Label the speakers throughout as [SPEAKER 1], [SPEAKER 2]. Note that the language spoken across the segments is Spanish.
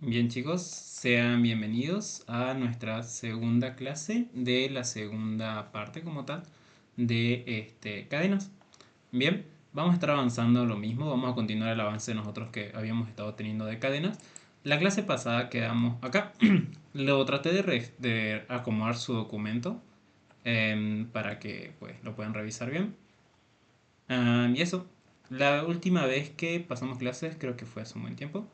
[SPEAKER 1] Bien chicos, sean bienvenidos a nuestra segunda clase de la segunda parte como tal de cadenas. Bien, vamos a estar avanzando lo mismo, vamos a continuar el avance de nosotros que habíamos estado teniendo de cadenas. La clase pasada quedamos acá. Lo traté de acomodar su documento para que pues lo puedan revisar bien. Y eso, la última vez que pasamos clases creo que fue hace un buen tiempo.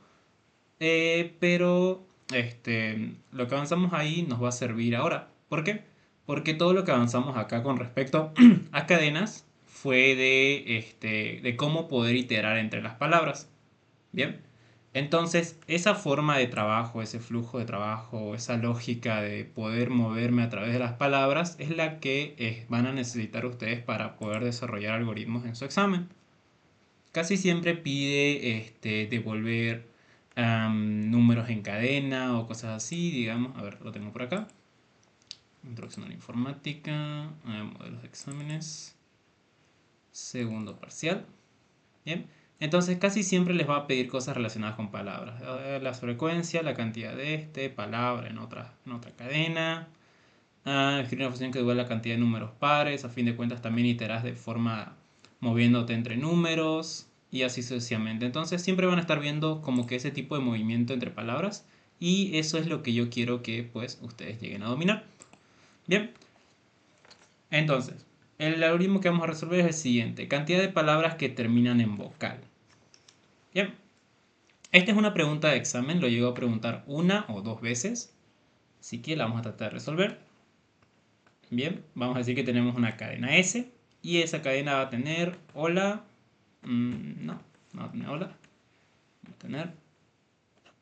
[SPEAKER 1] Pero lo que avanzamos ahí nos va a servir ahora. ¿Por qué? Porque todo lo que avanzamos acá con respecto a cadenas fue de cómo poder iterar entre las palabras. Bien. Entonces, esa forma de trabajo, ese flujo de trabajo, esa lógica de poder moverme a través de las palabras es la que van a necesitar ustedes para poder desarrollar algoritmos en su examen. Casi siempre pide devolver números en cadena o cosas así, digamos. A ver, lo tengo por acá. Introducción a la informática, modelos de exámenes, segundo parcial. Bien. Entonces casi siempre les va a pedir cosas relacionadas con palabras. La frecuencia, la cantidad de palabra en otra cadena. Escribir una función que devuelva la cantidad de números pares. A fin de cuentas también iterarás de forma moviéndote entre números y así sucesivamente. Entonces siempre van a estar viendo como que ese tipo de movimiento entre palabras y eso es lo que yo quiero que pues ustedes lleguen a dominar. Bien, entonces el algoritmo que vamos a resolver es el siguiente: cantidad de palabras que terminan en vocal. Bien, esta es una pregunta de examen, lo llego a preguntar una o dos veces, así que la vamos a tratar de resolver. Bien, vamos a decir que tenemos una cadena S y esa cadena va a tener hola, no va a tener hola, va a tener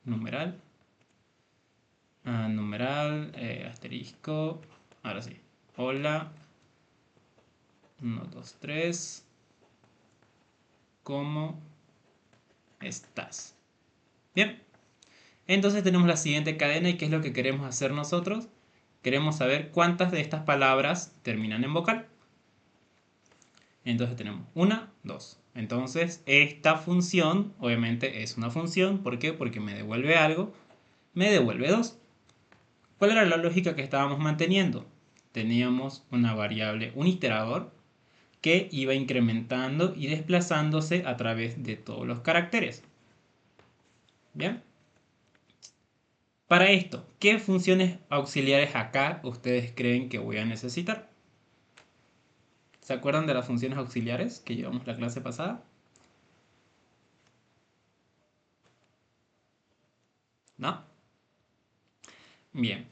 [SPEAKER 1] numeral, numeral, asterisco, ahora sí, hola, 1, 2, 3, ¿cómo estás? Bien, entonces tenemos la siguiente cadena y ¿qué es lo que queremos hacer nosotros? Queremos saber cuántas de estas palabras terminan en vocal. Entonces tenemos una, dos. Entonces esta función obviamente es una función. ¿Por qué? Porque me devuelve algo. Me devuelve dos. ¿Cuál era la lógica que estábamos manteniendo? Teníamos una variable, un iterador, que iba incrementando y desplazándose a través de todos los caracteres. Bien. Para esto, ¿qué funciones auxiliares acá ustedes creen que voy a necesitar? ¿Se acuerdan de las funciones auxiliares que llevamos la clase pasada? ¿No? Bien.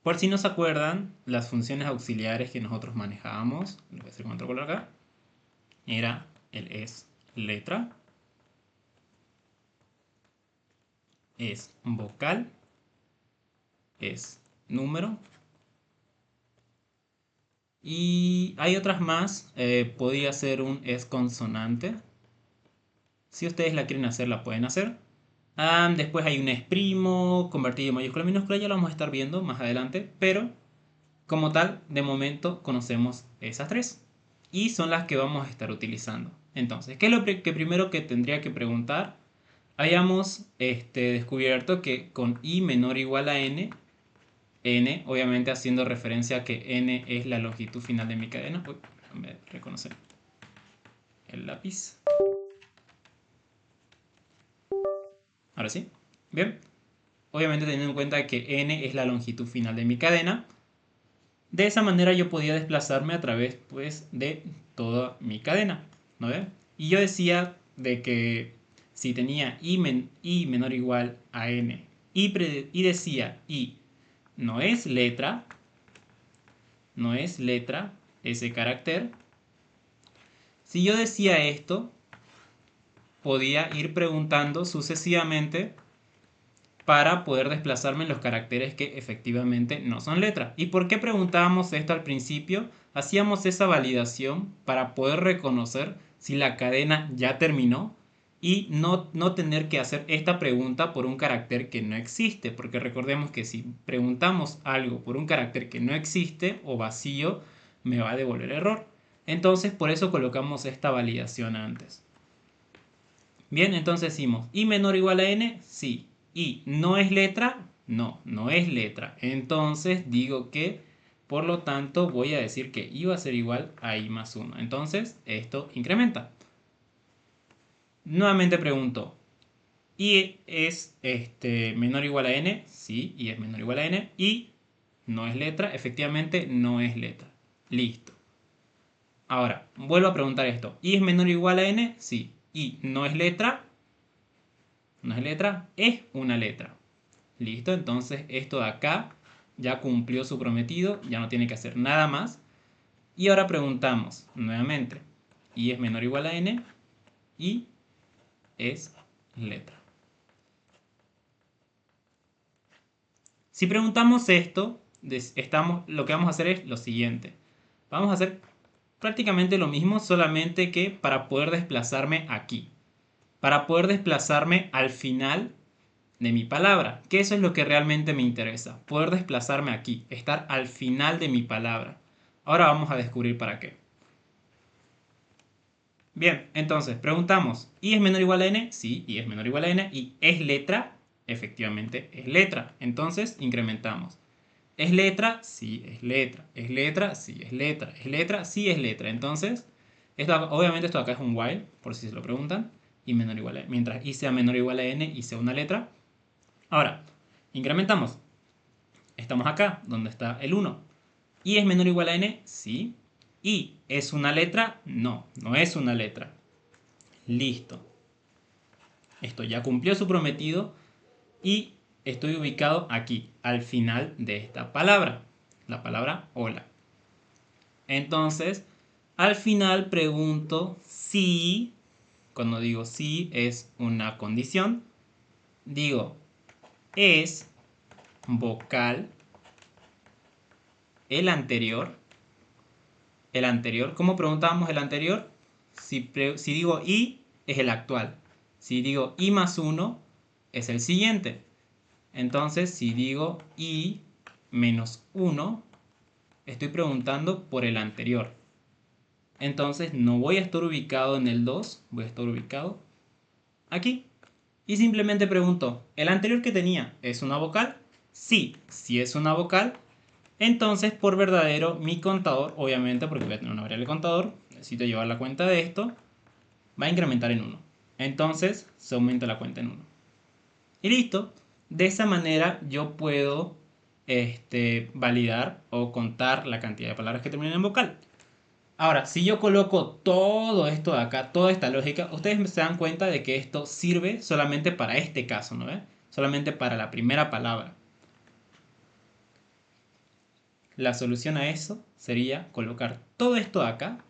[SPEAKER 1] Por si no se acuerdan, las funciones auxiliares que nosotros manejábamos, lo voy a hacer con otro color acá, era el es letra, es vocal, es número. Y hay otras más, podría ser un es consonante. Si ustedes la quieren hacer, la pueden hacer. Después hay un es primo, convertido de mayúscula a minúscula, ya lo vamos a estar viendo más adelante. Pero como tal, de momento conocemos esas tres. Y son las que vamos a estar utilizando. Entonces, ¿qué es lo que primero que tendría que preguntar? Habíamos descubierto que con i menor o igual a n, n obviamente haciendo referencia a que n es la longitud final de mi cadena. Uy, déjame reconocer el lápiz. Ahora sí. Bien. Obviamente teniendo en cuenta que n es la longitud final de mi cadena. De esa manera yo podía desplazarme a través pues, de toda mi cadena. ¿No ve? Y yo decía de que si tenía i menor o igual a n y decía i no es letra ese carácter. Si yo decía esto, podía ir preguntando sucesivamente para poder desplazarme en los caracteres que efectivamente no son letra. ¿Y por qué preguntábamos esto al principio? Hacíamos esa validación para poder reconocer si la cadena ya terminó y no tener que hacer esta pregunta por un carácter que no existe, porque recordemos que si preguntamos algo por un carácter que no existe o vacío, me va a devolver error. Entonces por eso colocamos esta validación antes. Bien, entonces decimos i menor o igual a n, sí. ¿Y no es letra? No, no es letra. Entonces digo que, por lo tanto, voy a decir que I va a ser igual a I más 1. Entonces, esto incrementa. Nuevamente pregunto, ¿I es menor o igual a n? Sí, I es menor o igual a n. ¿Y no es letra? Efectivamente, no es letra. Listo. Ahora, vuelvo a preguntar esto. ¿I es menor o igual a n? Sí. ¿Y no es letra? ¿No es letra? Es una letra. Listo, entonces esto de acá ya cumplió su prometido, ya no tiene que hacer nada más. Y ahora preguntamos nuevamente, ¿I es menor o igual a n? Y es letra. Si preguntamos esto, lo que vamos a hacer es lo siguiente. Vamos a hacer prácticamente lo mismo, solamente que para poder desplazarme aquí. Para poder desplazarme al final de mi palabra, que eso es lo que realmente me interesa, poder desplazarme aquí, estar al final de mi palabra. Ahora vamos a descubrir para qué. Bien, entonces preguntamos, ¿I es menor o igual a n? Sí, I es menor o igual a n. ¿Y es letra? Efectivamente es letra. Entonces incrementamos. ¿Es letra? Sí, es letra. ¿Es letra? Sí, es letra. ¿Es letra? Sí, es letra. Entonces, obviamente esto acá es un while, por si se lo preguntan, y menor o igual a, mientras I sea menor o igual a n y sea una letra. Ahora, incrementamos. Estamos acá, donde está el 1. ¿Y es menor o igual a n? Sí. ¿Y es una letra? No, no es una letra. Listo. Esto ya cumplió su prometido y estoy ubicado aquí, al final de esta palabra. La palabra hola. Entonces, al final pregunto si, cuando digo si es una condición, digo, ¿es vocal el anterior? El anterior, ¿cómo preguntábamos el anterior? Si digo i, es el actual. Si digo i más 1, es el siguiente. Entonces, si digo i menos 1, estoy preguntando por el anterior. Entonces, no voy a estar ubicado en el 2, voy a estar ubicado aquí. Y simplemente pregunto, ¿el anterior que tenía es una vocal? Sí, si es una vocal, entonces por verdadero mi contador, obviamente porque voy a tener una variable contador, necesito llevar la cuenta de esto, va a incrementar en 1. Entonces se aumenta la cuenta en 1. Y listo. De esa manera yo puedo validar o contar la cantidad de palabras que terminan en vocal. Ahora, si yo coloco todo esto de acá, toda esta lógica, ustedes se dan cuenta de que esto sirve solamente para este caso, ¿no ven? Solamente para la primera palabra. La solución a eso sería colocar todo esto de acá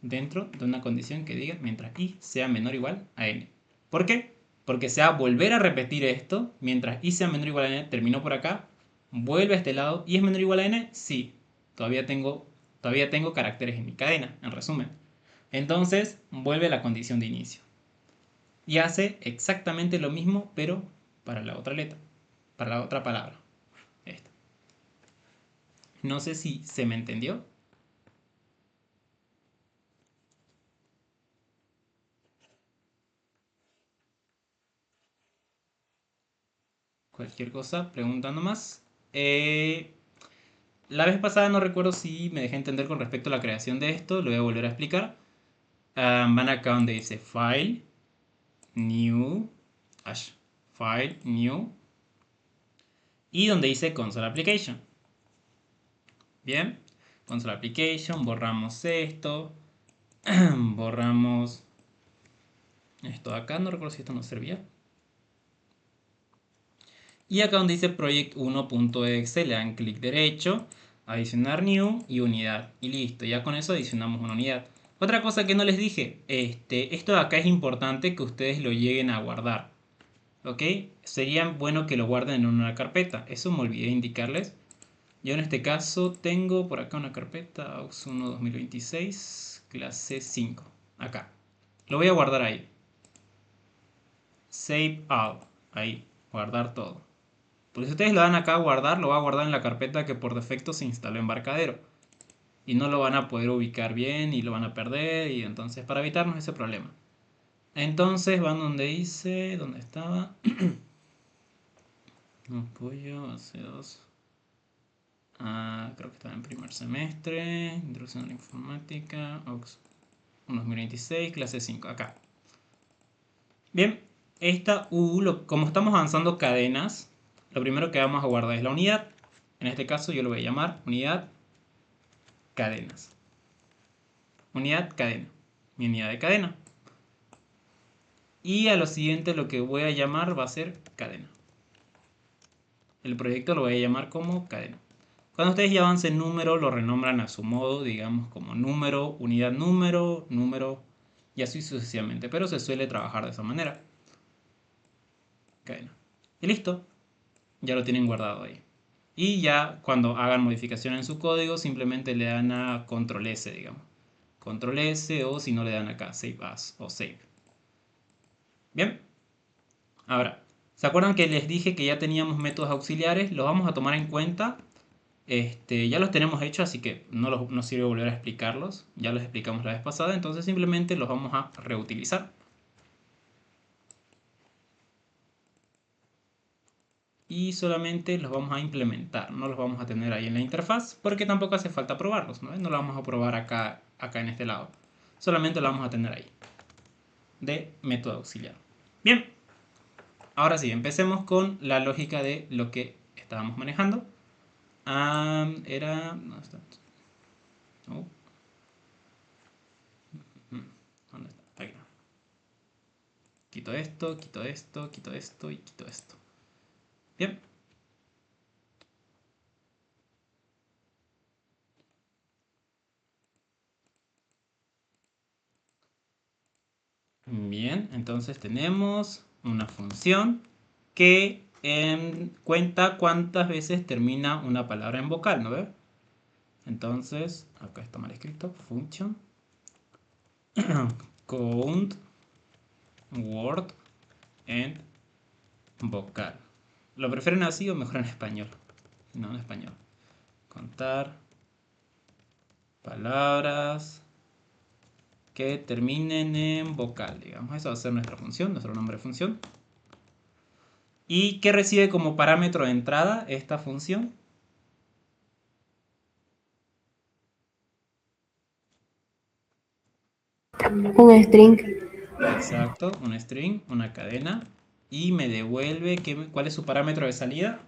[SPEAKER 1] dentro de una condición que diga mientras i sea menor o igual a n. ¿Por qué? Porque se va a volver a repetir esto mientras i sea menor o igual a n, terminó por acá, vuelve a este lado y es menor o igual a n, sí, todavía tengo caracteres en mi cadena, en resumen. Entonces vuelve a la condición de inicio y hace exactamente lo mismo pero para la otra letra, para la otra palabra. Esto. No sé si se me entendió. Cualquier cosa, preguntando más. La vez pasada no recuerdo si me dejé entender con respecto a la creación de esto, lo voy a volver a explicar. Van acá donde dice File, New, File, New, y donde dice Console Application. Bien, Console Application, borramos esto, borramos esto de acá, no recuerdo si esto nos servía. Y acá donde dice project1.exe le dan clic derecho, adicionar new y unidad. Y listo, ya con eso adicionamos una unidad. Otra cosa que no les dije, esto de acá es importante que ustedes lo lleguen a guardar. ¿Ok? Sería bueno que lo guarden en una carpeta. Eso me olvidé de indicarles. Yo en este caso tengo por acá una carpeta AUX1 2026, clase 5. Acá. Lo voy a guardar ahí. Save all. Ahí. Guardar todo. Porque si ustedes lo dan acá a guardar, lo va a guardar en la carpeta que por defecto se instaló en Embarcadero. Y no lo van a poder ubicar bien y lo van a perder. Y entonces, para evitarnos ese problema. Entonces van donde dice, ¿dónde estaba? Apoyo, AC2. Creo que estaba en primer semestre. Introducción a la informática. 2026, clase 5. Acá. Bien, esta como estamos avanzando cadenas, lo primero que vamos a guardar es la unidad. En este caso yo lo voy a llamar unidad cadenas. Unidad cadena. Mi unidad de cadena. Y a lo siguiente lo que voy a llamar va a ser cadena. El proyecto lo voy a llamar como cadena. Cuando ustedes ya avancen número, lo renombran a su modo, digamos como número, unidad número, número, y así sucesivamente. Pero se suele trabajar de esa manera. Cadena. Y listo. Ya lo tienen guardado ahí. Y ya cuando hagan modificación en su código, simplemente le dan a control S, digamos. Control S, o si no le dan acá Save As o Save. Bien. Ahora, ¿se acuerdan que les dije que ya teníamos métodos auxiliares? Los vamos a tomar en cuenta. Ya los tenemos hechos, así que no sirve volver a explicarlos. Ya los explicamos la vez pasada, entonces simplemente los vamos a reutilizar. Y solamente los vamos a implementar, no los vamos a tener ahí en la interfaz, porque tampoco hace falta probarlos, ¿no? No los vamos a probar acá en este lado. Solamente lo vamos a tener ahí, de método auxiliar. Bien, ahora sí, empecemos con la lógica de lo que estábamos manejando. Era... No, oh, ¿dónde está? Aquí. Quito esto, quito esto, quito esto y quito esto. Bien. Bien, entonces tenemos una función que cuenta cuántas veces termina una palabra en vocal, ¿no ve? Entonces, acá está mal escrito, function count word en vocal. ¿Lo prefieren así o mejor en español? No, en español. Contar palabras que terminen en vocal, digamos. Eso va a ser nuestra función, nuestro nombre de función. ¿Y qué recibe como parámetro de entrada esta función?
[SPEAKER 2] Un string.
[SPEAKER 1] Exacto, un string, una cadena. Y me devuelve, ¿cuál es su parámetro de salida?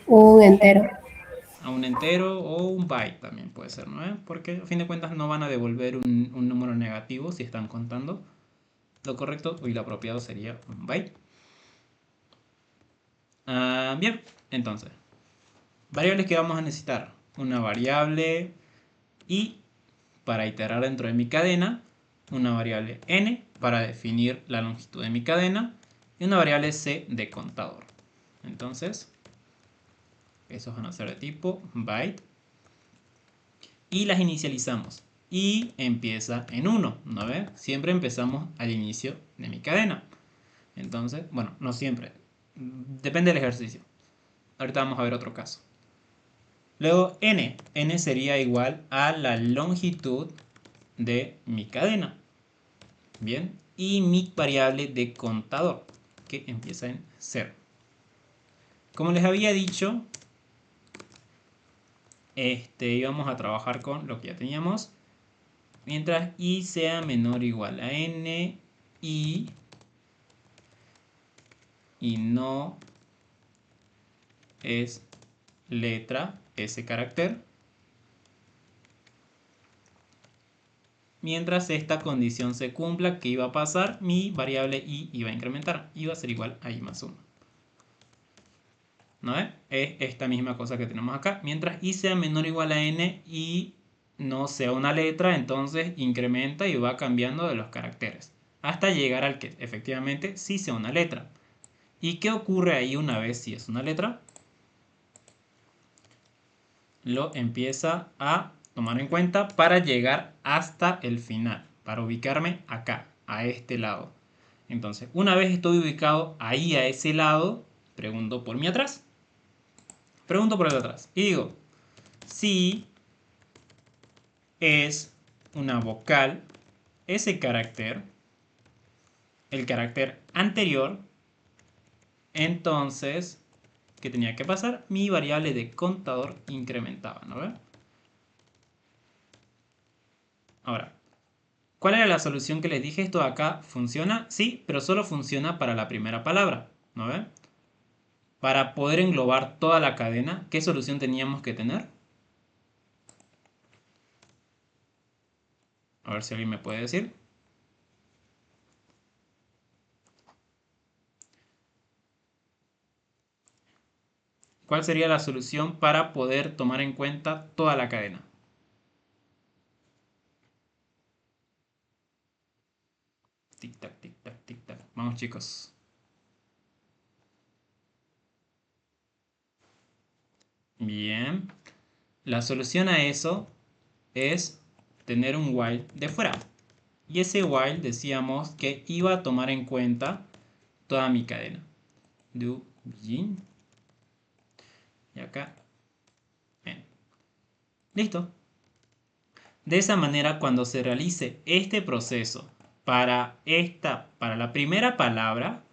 [SPEAKER 2] Un entero.
[SPEAKER 1] A un entero o un byte también puede ser, ¿no? Porque a fin de cuentas no van a devolver un número negativo si están contando. Lo correcto y lo apropiado sería un byte. Bien, entonces, variables que vamos a necesitar. Una variable i para iterar dentro de mi cadena, una variable n para definir la longitud de mi cadena y una variable c de contador. Entonces, esos van a ser de tipo byte y las inicializamos. Y empieza en 1, ¿no ve? Siempre empezamos al inicio de mi cadena. Entonces, bueno, no siempre. Depende del ejercicio. Ahorita vamos a ver otro caso. Luego n. N sería igual a la longitud de mi cadena. Bien. Y mi variable de contador, que empieza en 0. Como les había dicho, íbamos a trabajar con lo que ya teníamos. Mientras i sea menor o igual a n y no es letra ese carácter. Mientras esta condición se cumpla, ¿qué iba a pasar? Mi variable i iba a incrementar. Iba a ser igual a i más 1. ¿No es? Es esta misma cosa que tenemos acá. Mientras i sea menor o igual a n y no sea una letra, entonces incrementa y va cambiando de los caracteres. Hasta llegar al que efectivamente sí sea una letra. ¿Y qué ocurre ahí una vez si es una letra? Lo empieza a tomar en cuenta para llegar hasta el final, para ubicarme acá, a este lado. Entonces, una vez estoy ubicado ahí a ese lado, pregunto por mi atrás. Pregunto por el atrás y digo, si es una vocal, ese carácter, el carácter anterior, Entonces, ¿qué tenía que pasar? Mi variable de contador incrementaba, ¿no ve? Ahora, ¿cuál era la solución que les dije? Esto de acá funciona, sí, pero solo funciona para la primera palabra, ¿no ve? Para poder englobar toda la cadena, ¿qué solución teníamos que tener? A ver si alguien me puede decir. ¿Cuál sería la solución para poder tomar en cuenta toda la cadena? Tic tac, tic tac, tic tac. Vamos, chicos. Bien. La solución a eso es tener un while de fuera. Y ese while decíamos que iba a tomar en cuenta toda mi cadena. Do begin. Y acá. Bien. Listo. De esa manera, cuando se realice este proceso para la primera palabra,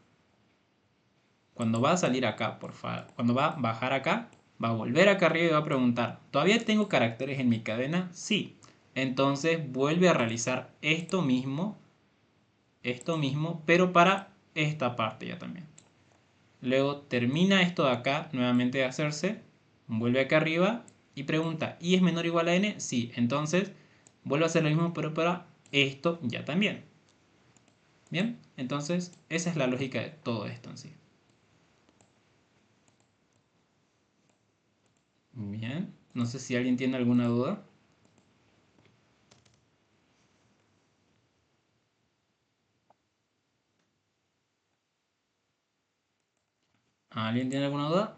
[SPEAKER 1] cuando va a salir acá, por favor, cuando va a bajar acá, va a volver acá arriba y va a preguntar, ¿todavía tengo caracteres en mi cadena? Sí. Entonces vuelve a realizar esto mismo, pero para esta parte ya también. Luego termina esto de acá nuevamente de hacerse, vuelve acá arriba y pregunta, ¿y es menor o igual a n? Sí, entonces vuelve a hacer lo mismo pero para esto ya también. Bien, entonces esa es la lógica de todo esto en sí. Bien, no sé si alguien tiene alguna duda. ¿Alguien tiene alguna duda?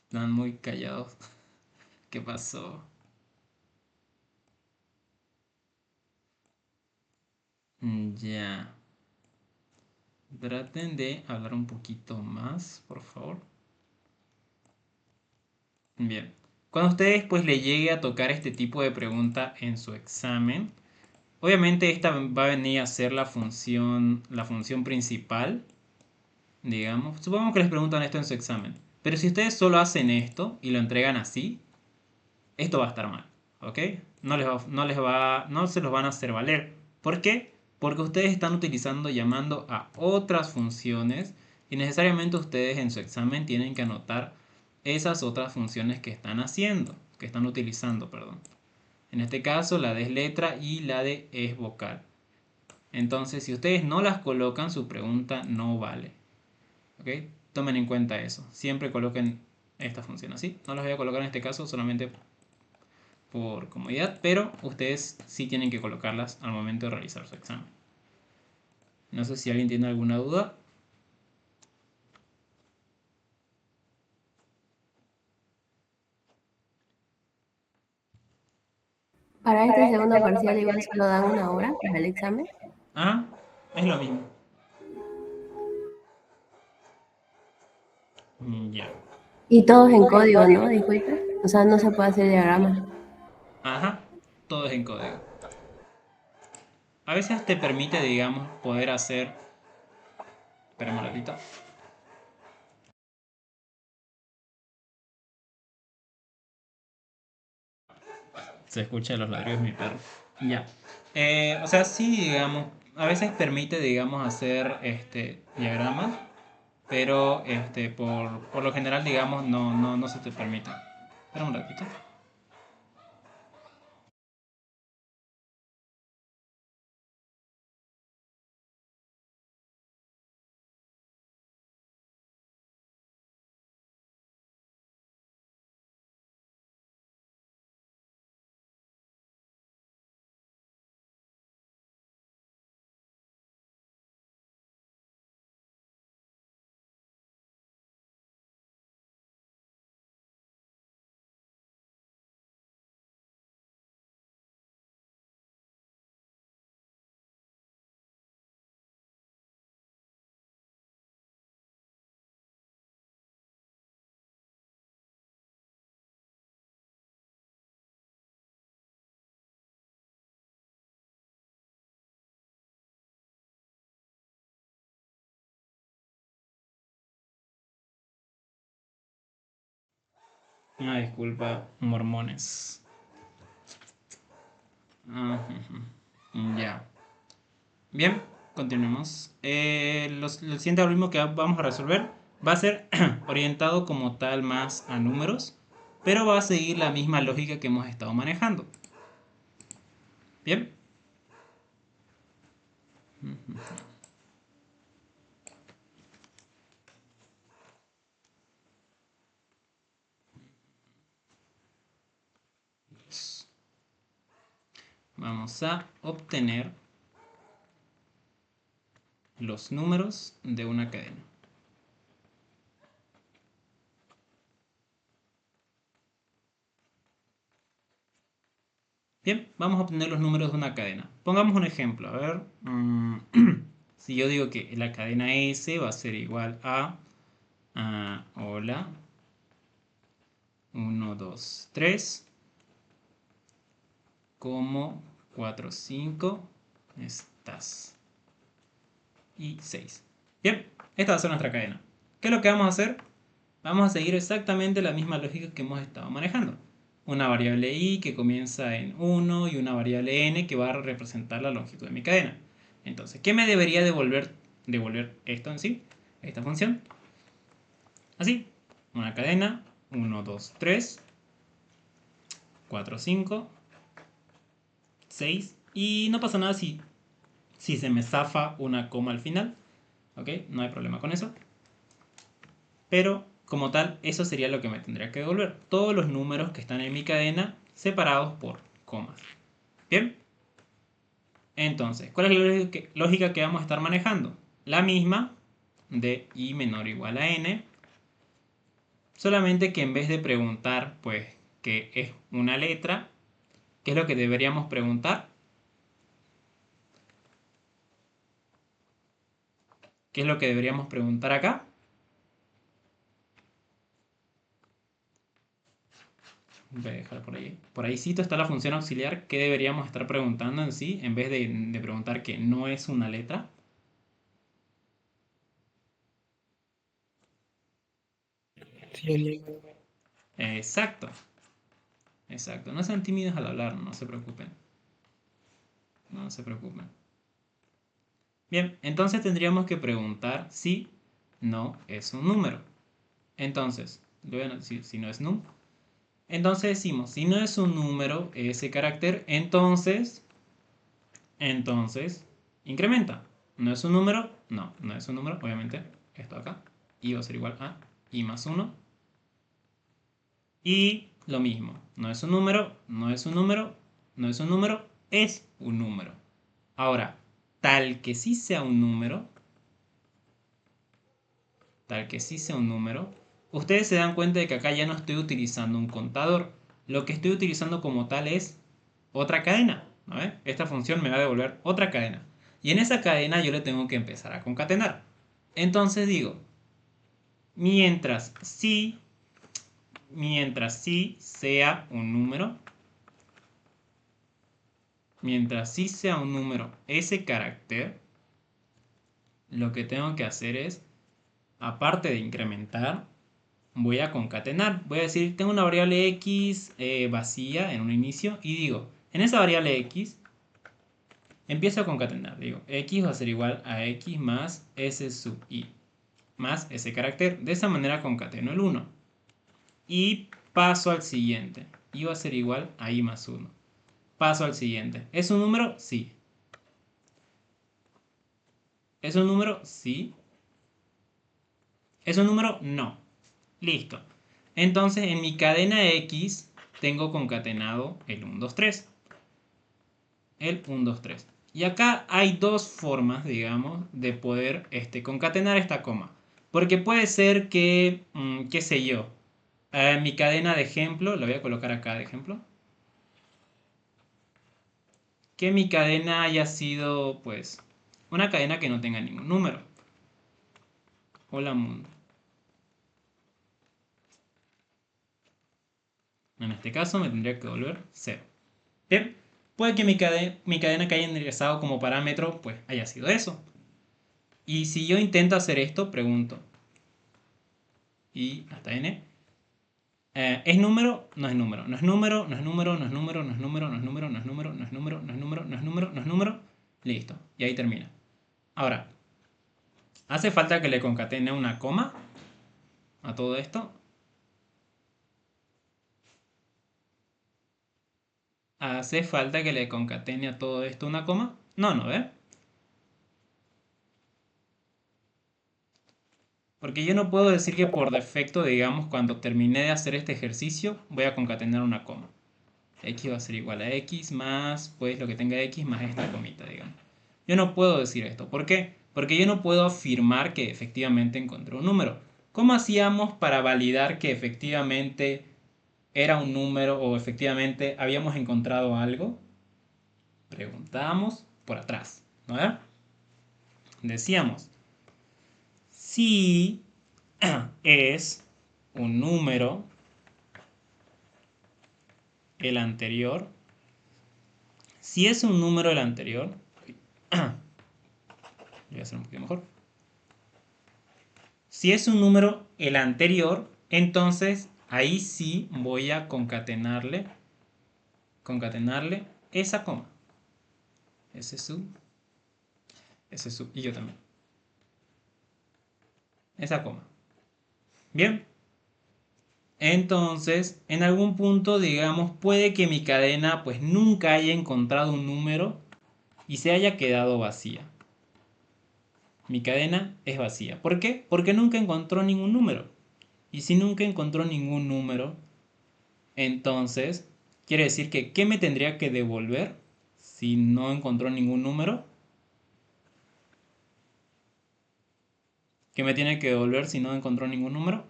[SPEAKER 1] Están muy callados. ¿Qué pasó? Ya. Traten de hablar un poquito más, por favor. Bien. Cuando a ustedes pues le llegue a tocar este tipo de pregunta en su examen, obviamente esta va a venir a ser la función principal, digamos. Supongamos que les preguntan esto en su examen. Pero si ustedes solo hacen esto y lo entregan así, esto va a estar mal, ¿ok? No se los van a hacer valer. ¿Por qué? Porque ustedes están utilizando, llamando a otras funciones y necesariamente ustedes en su examen tienen que anotar esas otras funciones que están haciendo, que están utilizando, perdón. En este caso la de es letra y la de es vocal. Entonces, si ustedes no las colocan, su pregunta no vale. ¿Ok? Tomen en cuenta eso. Siempre coloquen esta función así. No las voy a colocar en este caso solamente por comodidad, pero ustedes sí tienen que colocarlas al momento de realizar su examen. No sé si alguien tiene alguna duda.
[SPEAKER 2] Para este segundo parcial igual solo dan una hora para el examen.
[SPEAKER 1] Ah, es lo mismo. Ya.
[SPEAKER 2] Y todos en código, ¿no? Disculpe. O sea, no se puede hacer diagrama.
[SPEAKER 1] Ajá, todo es en código. A veces te permite, digamos, poder hacer... Espera un ratito. Se escucha los ladridos de mi perro. Ya. O sea, sí, digamos, a veces permite, digamos, hacer diagramas, pero por lo general, digamos, no se te permite. Espera un ratito. Ah, disculpa, mormones. Ah, ya. Bien, continuemos. El siguiente algoritmo que vamos a resolver va a ser orientado como tal más a números, pero va a seguir la misma lógica que hemos estado manejando. Bien. Vamos a obtener los números de una cadena. Bien, vamos a obtener los números de una cadena. Pongamos un ejemplo, a ver. Si yo digo que la cadena S va a ser igual a hola, 1, 2, 3, como 4, 5, estás. Y 6. Bien, esta va a ser nuestra cadena. ¿Qué es lo que vamos a hacer? Vamos a seguir exactamente la misma lógica que hemos estado manejando. Una variable i que comienza en 1 y una variable n que va a representar la longitud de mi cadena. Entonces, ¿qué me debería devolver esto en sí? Esta función. Así, una cadena, 1, 2, 3, 4, 5, 6. Y no pasa nada si se me zafa una coma al final. ¿Ok? No hay problema con eso. Pero como tal, eso sería lo que me tendría que devolver. Todos los números que están en mi cadena separados por comas. Bien. Entonces, ¿cuál es la lógica que vamos a estar manejando? La misma de i menor o igual a n. Solamente que en vez de preguntar, pues, qué es una letra, ¿qué es lo que deberíamos preguntar? ¿Qué es lo que deberíamos preguntar acá? Voy a dejar por ahí. Por ahí sí está la función auxiliar. ¿Qué deberíamos estar preguntando en sí? En vez de preguntar que no es una letra. Exacto. Exacto. No sean tímidos al hablar, no se preocupen. No se preocupen. Bien, entonces tendríamos que preguntar si no es un número. Entonces, le voy a decir si no es num. Entonces decimos, si no es un número ese carácter, entonces, incrementa. ¿No es un número? No, no es un número, obviamente, esto acá. Y va a ser igual a i más 1. Y lo mismo, no es un número, no es un número, no es un número, es un número. Ahora, tal que sí sea un número, tal que sí sea un número, ustedes se dan cuenta de que acá ya no estoy utilizando un contador. Lo que estoy utilizando como tal es otra cadena. ¿No ves? Esta función me va a devolver otra cadena. Y en esa cadena yo le tengo que empezar a concatenar. Entonces digo, mientras sí sea un número, mientras sí sea un número ese carácter, lo que tengo que hacer es, aparte de incrementar, voy a concatenar. Voy a decir, tengo una variable x vacía en un inicio y digo, en esa variable x empiezo a concatenar. Digo, x va a ser igual a x más s sub i más ese carácter. De esa manera concateno el 1. Y paso al siguiente. Y va a ser igual a i más 1. Paso al siguiente. ¿Es un número? Sí. ¿Es un número? Sí. ¿Es un número? No. Listo. Entonces en mi cadena X tengo concatenado el 1, 2, 3. El 1, 2, 3. Y acá hay dos formas, digamos, de poder concatenar esta coma. Porque puede ser que, qué sé yo, mi cadena de ejemplo, la voy a colocar acá de ejemplo, que mi cadena haya sido, pues, una cadena que no tenga ningún número. Hola mundo. En este caso me tendría que devolver 0. Bien, puede que mi cadena que haya ingresado como parámetro, pues, haya sido eso. Y si yo intento hacer esto, pregunto, y hasta n, ¿Es número? No es número. No es número, no es número, no es número, no es número, no es número, no es número, no es número, no es número, no es número, no es número. Listo. Y ahí termina. Ahora, ¿hace falta que le concatene una coma a todo esto? ¿Hace falta que le concatene a todo esto una coma? No, no, ¿ve? Porque yo no puedo decir que por defecto, digamos, cuando terminé de hacer este ejercicio, voy a concatenar una coma. X va a ser igual a X más, pues lo que tenga X más esta comita, digamos. Yo no puedo decir esto. ¿Por qué? Porque yo no puedo afirmar que efectivamente encontré un número. ¿Cómo hacíamos para validar que efectivamente era un número o efectivamente habíamos encontrado algo? Preguntábamos por atrás, ¿no? Decíamos, si es un número el anterior, si es un número el anterior, voy a hacer un poquito mejor. Si es un número el anterior, entonces ahí sí voy a concatenarle esa coma. Ese sub, y yo también. Esa coma. Bien. Entonces, en algún punto, digamos, puede que mi cadena pues nunca haya encontrado un número y se haya quedado vacía. Mi cadena es vacía. ¿Por qué? Porque nunca encontró ningún número. Y si nunca encontró ningún número, entonces quiere decir que ¿qué me tendría que devolver si no encontró ningún número? ¿Qué me tiene que devolver si no encontró ningún número?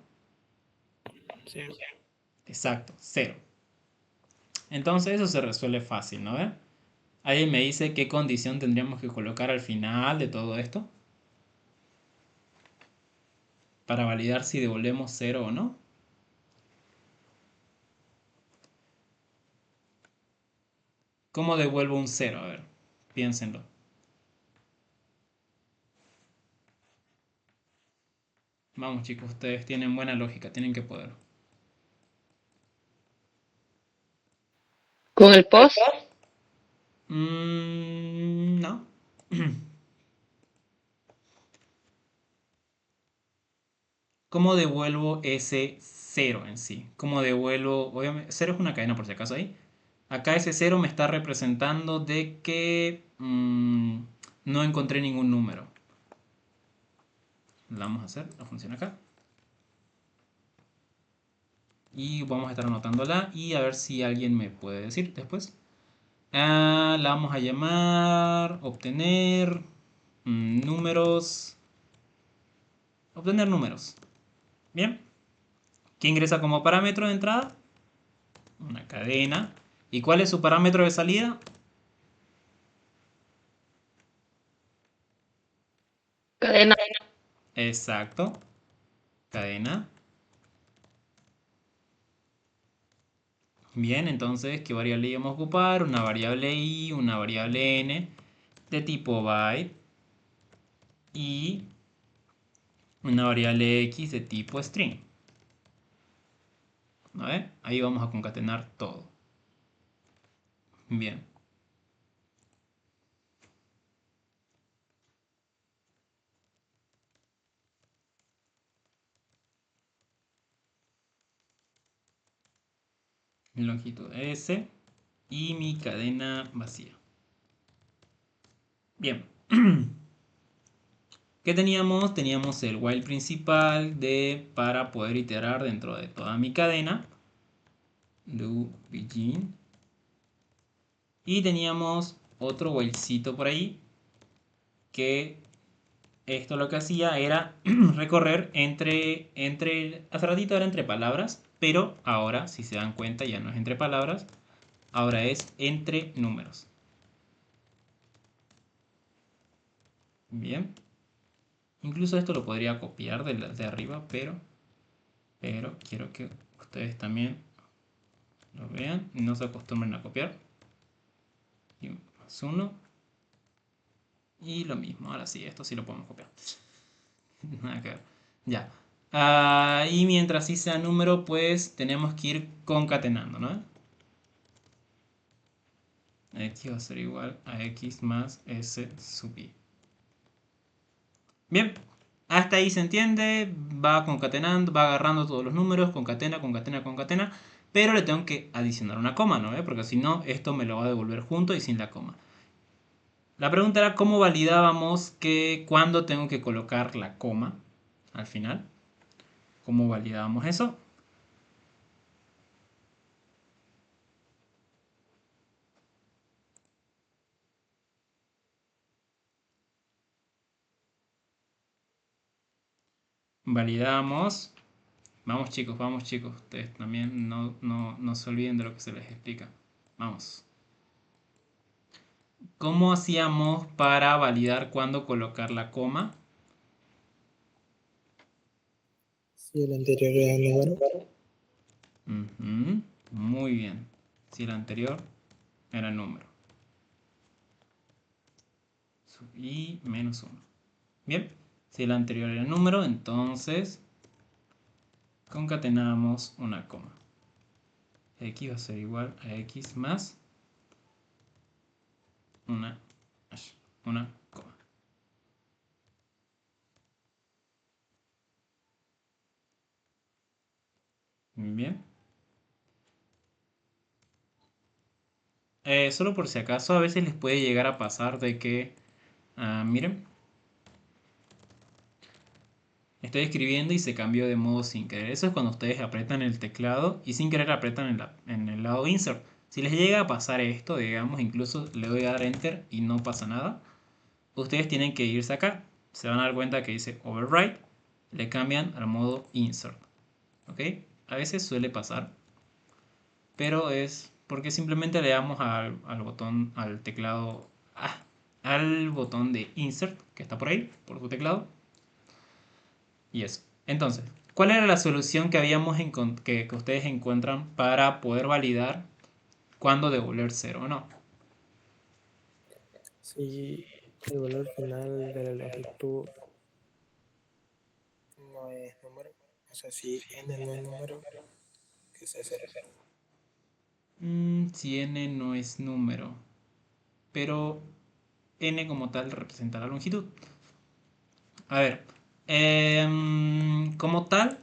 [SPEAKER 3] Cero.
[SPEAKER 1] Exacto, cero. Entonces eso se resuelve fácil, ¿no ve? ¿Alguien me dice qué condición tendríamos que colocar al final de todo esto? Para validar si devolvemos cero o no. ¿Cómo devuelvo un cero? A ver, piénsenlo. Vamos chicos, ustedes tienen buena lógica, tienen que poder.
[SPEAKER 2] ¿Con el post?
[SPEAKER 1] No. ¿Cómo devuelvo ese cero en sí? ¿Cómo devuelvo? Obviamente, cero es una cadena por si acaso ahí. Acá ese cero me está representando de que no encontré ningún número. La vamos a hacer, la función acá. Y vamos a estar anotándola y a ver si alguien me puede decir después. La vamos a llamar obtener números. Obtener números. Bien. ¿Qué ingresa como parámetro de entrada? Una cadena. ¿Y cuál es su parámetro de salida?
[SPEAKER 2] Cadena.
[SPEAKER 1] Exacto. Cadena. Bien, entonces, ¿qué variable íbamos a ocupar? Una variable i, una variable n de tipo byte y una variable x de tipo string. ¿No ve? Ahí vamos a concatenar todo. Bien. Longitud S y mi cadena vacía. Bien. ¿Qué teníamos? Teníamos el while principal para poder iterar dentro de toda mi cadena. Do begin. Y teníamos otro whilecito por ahí que esto lo que hacía era recorrer hace ratito era entre palabras, pero ahora, si se dan cuenta, ya no es entre palabras, ahora es entre números. Bien. Incluso esto lo podría copiar de arriba, pero quiero que ustedes también lo vean y no se acostumbren a copiar. Y más uno. Y lo mismo, ahora sí, esto sí lo podemos copiar. Nada que ver. Ya. Y mientras sí sea número, pues tenemos que ir concatenando, ¿no? X va a ser igual a X más S sub Y. Bien, hasta ahí se entiende, va concatenando, va agarrando todos los números, concatena, concatena, concatena, pero le tengo que adicionar una coma, ¿no? Porque si no, esto me lo va a devolver junto y sin la coma. La pregunta era cómo validábamos que cuándo tengo que colocar la coma al final. ¿Cómo validábamos eso? Validamos. Vamos chicos. Ustedes también no se olviden de lo que se les explica. Vamos. ¿Cómo hacíamos para validar cuándo colocar la coma?
[SPEAKER 3] Si el anterior era número.
[SPEAKER 1] Ujú, muy bien. Si el anterior era número. Sub I menos 1. Bien. Si el anterior era número, entonces concatenamos una coma. X va a ser igual a X más una, una coma. Bien. Solo por si acaso, a veces les puede llegar a pasar de que, miren, estoy escribiendo y se cambió de modo sin querer. Eso es cuando ustedes apretan el teclado y sin querer apretan en el lado insert. Si les llega a pasar esto, digamos, incluso le doy a dar enter y no pasa nada, ustedes tienen que irse acá. Se van a dar cuenta que dice override, le cambian al modo insert. ¿Ok? A veces suele pasar, pero es porque simplemente le damos al botón, al teclado, al botón de insert que está por ahí, por tu teclado. Y eso. Entonces, ¿cuál era la solución que que ustedes encuentran para poder validar cuándo devolver 0 o no?
[SPEAKER 3] Si el valor final de la longitud no es número, o sea, si n no es número, que sea cero.
[SPEAKER 1] Si n no es número, pero n como tal representa la longitud. A ver, como tal,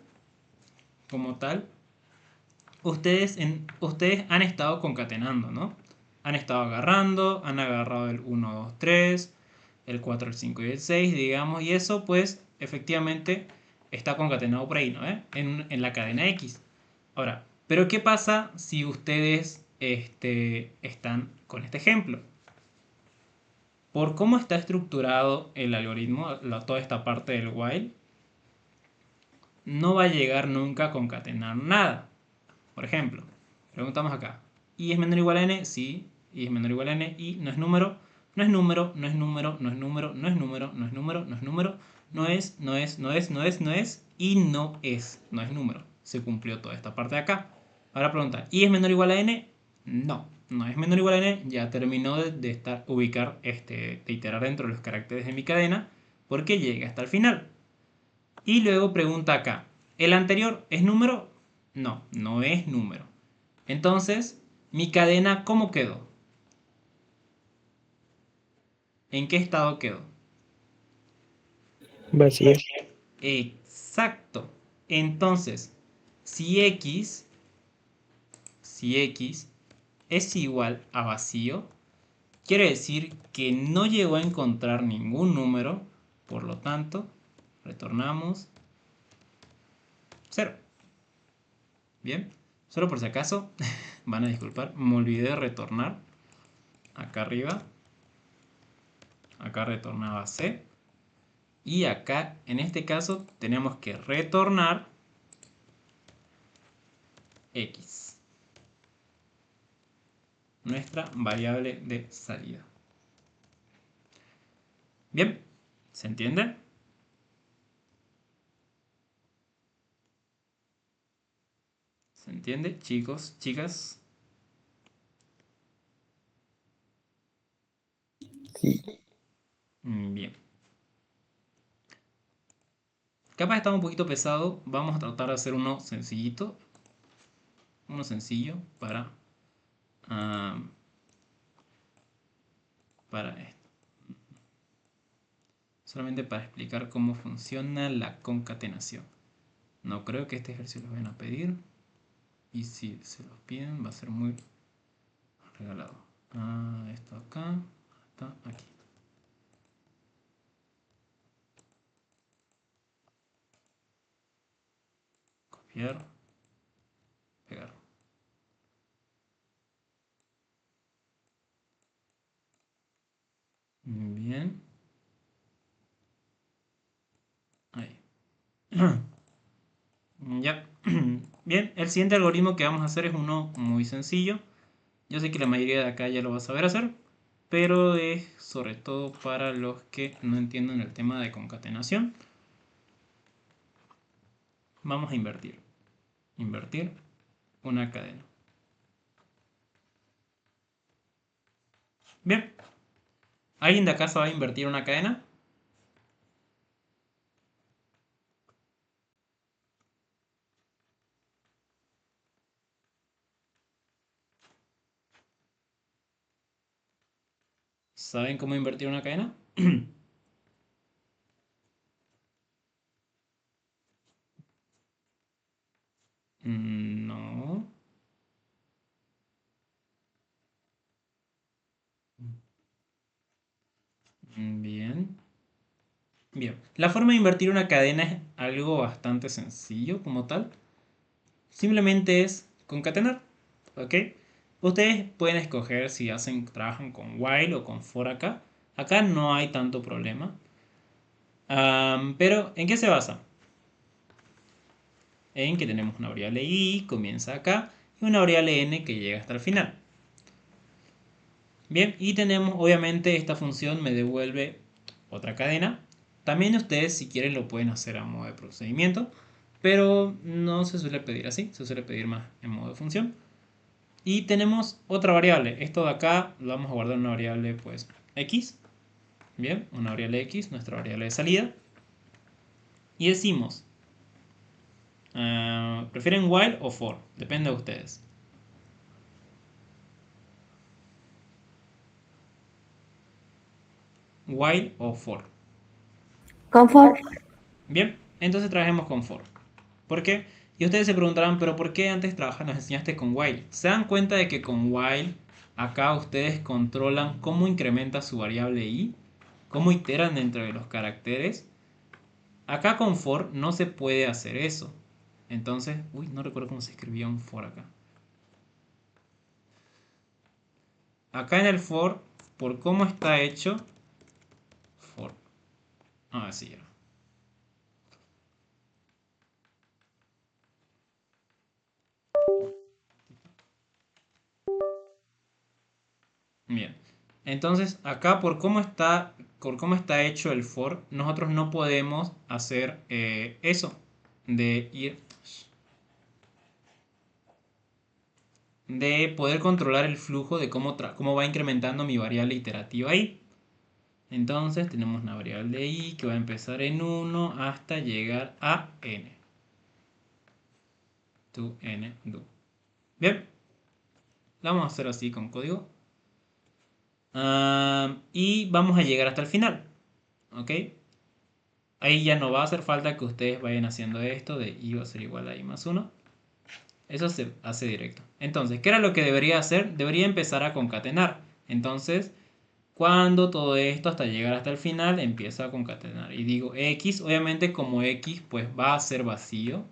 [SPEAKER 1] ustedes han estado concatenando, ¿no? Han estado agarrando, han agarrado el 1, 2, 3, el 4, el 5 y el 6, digamos, y eso pues efectivamente está concatenado por ahí, ¿no? En la cadena X. Ahora, pero ¿qué pasa si ustedes están con este ejemplo? Por cómo está estructurado el algoritmo, toda esta parte del while, no va a llegar nunca a concatenar nada. Por ejemplo, preguntamos acá, ¿y es menor o igual a n? Sí, y es menor o igual a n, y no es número, no es número, no es número, no es número, no es número, no es número, no es número, no es, no es, no es, no es, no es, y no es número. Se cumplió toda esta parte de acá. Ahora pregunta, ¿y es menor o igual a n? No, no es menor o igual a n, ya terminó de de iterar dentro de los caracteres de mi cadena, porque llega hasta el final. Y luego pregunta acá, ¿el anterior es número? No, no es número. Entonces, ¿mi cadena cómo quedó? ¿En qué estado quedó?
[SPEAKER 3] Vacío.
[SPEAKER 1] Exacto. Entonces, si x es igual a vacío, quiere decir que no llegó a encontrar ningún número, por lo tanto, retornamos 0. Bien, solo por si acaso, van a disculpar, me olvidé de retornar acá arriba. Acá retornaba C. Y acá, en este caso, tenemos que retornar X. Nuestra variable de salida. Bien, ¿se entiende? ¿Se entiende, chicos, chicas?
[SPEAKER 3] Sí.
[SPEAKER 1] Bien. Capaz está un poquito pesado. Vamos a tratar de hacer uno sencillito. Uno sencillo ah, para esto. Solamente para explicar cómo funciona la concatenación. No creo que este ejercicio lo vayan a pedir. Y si se los piden va a ser muy regalado. Esto acá, está aquí. Copiar, pegar. Bien. Ahí. Ya. Bien, el siguiente algoritmo que vamos a hacer es uno muy sencillo. Yo sé que la mayoría de acá ya lo va a saber hacer, pero es sobre todo para los que no entienden el tema de concatenación. Vamos a invertir. Invertir una cadena. Bien. ¿Alguien de acá sabe invertir una cadena? ¿Saben cómo invertir una cadena? No. Bien. Bien. La forma de invertir una cadena es algo bastante sencillo como tal. Simplemente es concatenar. ¿Ok? Ustedes pueden escoger si trabajan con while o con for acá. Acá no hay tanto problema. Pero, ¿en qué se basa? En que tenemos una variable i, comienza acá, y una variable n que llega hasta el final. Bien, y tenemos, obviamente, esta función me devuelve otra cadena. También ustedes, si quieren, lo pueden hacer a modo de procedimiento, pero no se suele pedir así, se suele pedir más en modo de función. Y tenemos otra variable. Esto de acá lo vamos a guardar en una variable, pues, x. Bien, una variable x, nuestra variable de salida. Y decimos, ¿prefieren while o for? Depende de ustedes. While o for.
[SPEAKER 2] Confort.
[SPEAKER 1] Bien, entonces trabajemos con for. ¿Por qué? Y ustedes se preguntarán, pero ¿por qué antes nos enseñaste con while? ¿Se dan cuenta de que con while acá ustedes controlan cómo incrementa su variable i? ¿Cómo iteran dentro de los caracteres? Acá con for no se puede hacer eso. Entonces, no recuerdo cómo se escribía un for acá. Acá en el for, por cómo está hecho, for. Así ya. Bien. Entonces, acá por cómo está hecho el for, nosotros no podemos hacer eso de poder controlar el flujo de cómo va incrementando mi variable iterativa ahí. Entonces, tenemos una variable i que va a empezar en 1 hasta llegar a n. To n do. Bien. La vamos a hacer así con código. Y vamos a llegar hasta el final. ¿Ok? Ahí ya no va a hacer falta que ustedes vayan haciendo esto de i va a ser igual a i más 1. Eso se hace directo. Entonces, ¿qué era lo que debería hacer? Debería empezar a concatenar. Entonces, cuando todo esto hasta llegar hasta el final, empieza a concatenar. Y digo x, obviamente como x pues va a ser vacío.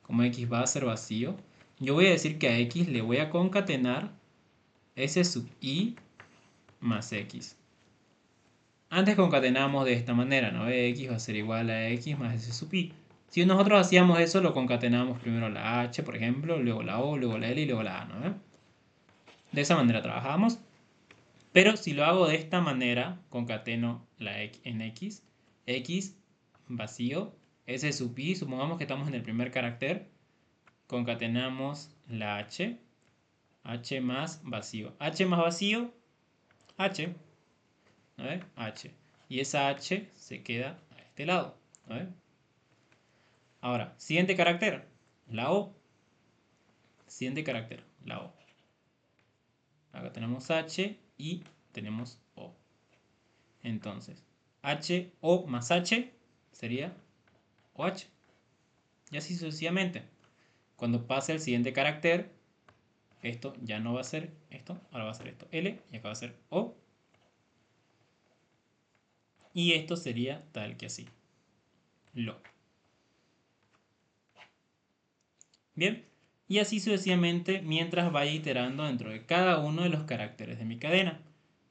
[SPEAKER 1] Como x va a ser vacío, yo voy a decir que a x le voy a concatenar s sub i más x. Antes concatenamos de esta manera, ¿no? X va a ser igual a x más s sub i. Si nosotros hacíamos eso, lo concatenamos primero la h, por ejemplo, luego la o, luego la l y luego la a, ¿no? De esa manera trabajamos. Pero si lo hago de esta manera, concateno la x en x, x vacío, s sub i, supongamos que estamos en el primer carácter, concatenamos la h, h más vacío. H más vacío, h, ¿no? H. Y esa h se queda a este lado, ¿no? Ahora, siguiente carácter, la O. Siguiente carácter, la O. Acá tenemos H y tenemos O. Entonces, H, O más H sería OH. Y así sucesivamente. Cuando pase el siguiente carácter, esto ya no va a ser esto, ahora va a ser esto L y acá va a ser O. Y esto sería tal que así. Lo. Bien. Y así sucesivamente mientras vaya iterando dentro de cada uno de los caracteres de mi cadena.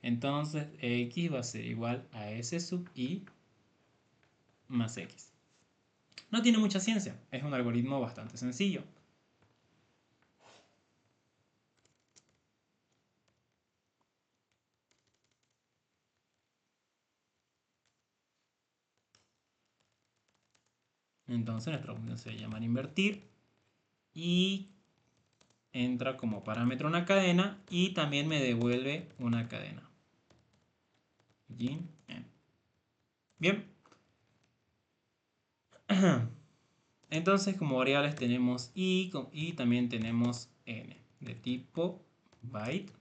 [SPEAKER 1] Entonces X va a ser igual a S sub I más X. No tiene mucha ciencia, es un algoritmo bastante sencillo. Entonces nuestra función se va a llamar invertir y entra como parámetro una cadena y también me devuelve una cadena. Yin, en. Bien. Entonces como variables tenemos i y también tenemos n de tipo byte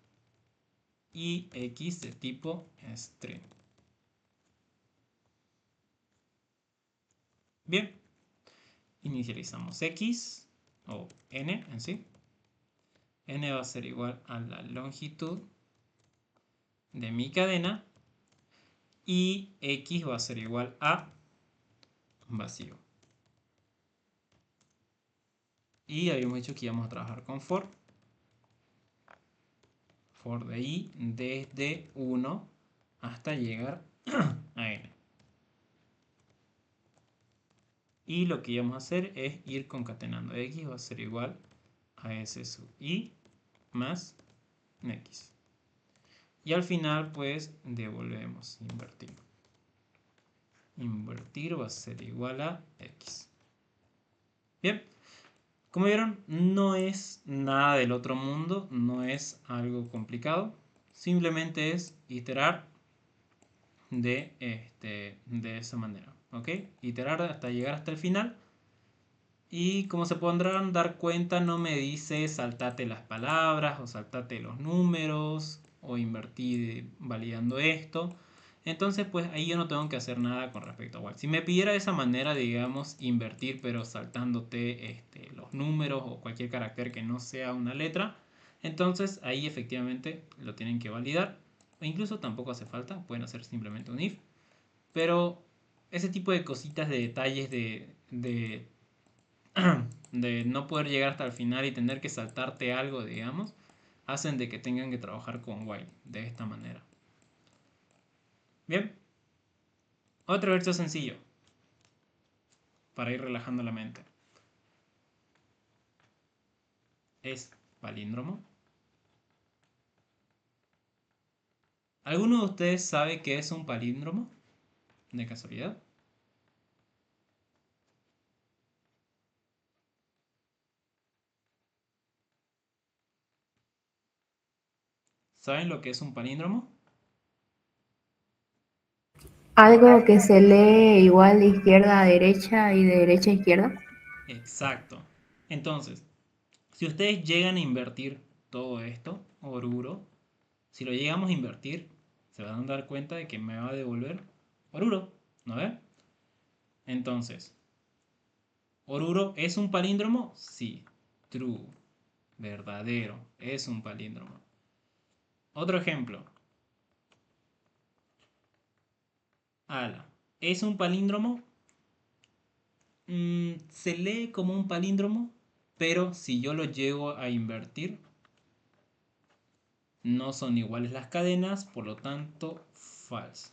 [SPEAKER 1] y x de tipo string. Bien. Inicializamos x o n en sí. N va a ser igual a la longitud de mi cadena y x va a ser igual a vacío. Y habíamos dicho que íbamos a trabajar con for. For de i desde 1 hasta llegar a n. Y lo que íbamos a hacer es ir concatenando. X va a ser igual a s sub i más x. Y al final pues devolvemos invertir. Invertir va a ser igual a x. Bien. Como vieron, no es nada del otro mundo, no es algo complicado. Simplemente es iterar de esa manera. ¿Ok? Iterar hasta llegar hasta el final. Y como se podrán dar cuenta, no me dice saltate las palabras o saltate los números o invertir validando esto. Entonces, pues ahí yo no tengo que hacer nada con respecto a while. Si me pidiera de esa manera, digamos, invertir pero saltándote los números o cualquier carácter que no sea una letra, entonces ahí efectivamente lo tienen que validar. O incluso tampoco hace falta, pueden hacer simplemente un if. Pero ese tipo de cositas, de detalles de no poder llegar hasta el final y tener que saltarte algo, digamos, hacen de que tengan que trabajar con while de esta manera. Bien. Otro ejercicio sencillo para ir relajando la mente. Es palíndromo. ¿Alguno de ustedes sabe qué es un palíndromo? ¿De casualidad? ¿Saben lo que es un palíndromo?
[SPEAKER 2] Algo que se lee igual de izquierda a derecha y de derecha a izquierda.
[SPEAKER 1] Exacto. Entonces, si ustedes llegan a invertir todo esto, oruro, si lo llegamos a invertir, se van a dar cuenta de que me va a devolver oruro, ¿no ven? Entonces, ¿oruro es un palíndromo? Sí. True. Verdadero. Es un palíndromo. Otro ejemplo. Ala. ¿Es un palíndromo? Se lee como un palíndromo, pero si yo lo llego a invertir, no son iguales las cadenas, por lo tanto, falso.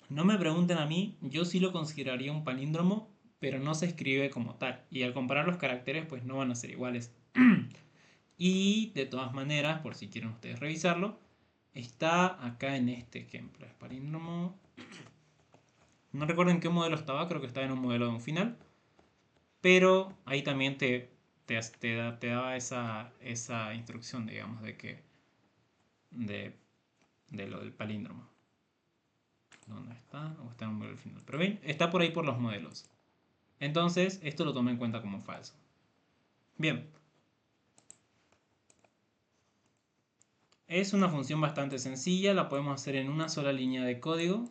[SPEAKER 1] No me pregunten a mí, yo sí lo consideraría un palíndromo, pero no se escribe como tal. Y al comparar los caracteres, pues no van a ser iguales. Y de todas maneras, por si quieren ustedes revisarlo, está acá en este ejemplo. Es palíndromo. No recuerdo en qué modelo estaba, creo que estaba en un modelo de un final. Pero ahí también te daba esa instrucción, digamos, de, de lo del palíndromo. ¿Dónde está? O está en un modelo final. Pero ven, está por ahí por los modelos. Entonces, esto lo toma en cuenta como falso. Bien. Es una función bastante sencilla, la podemos hacer en una sola línea de código.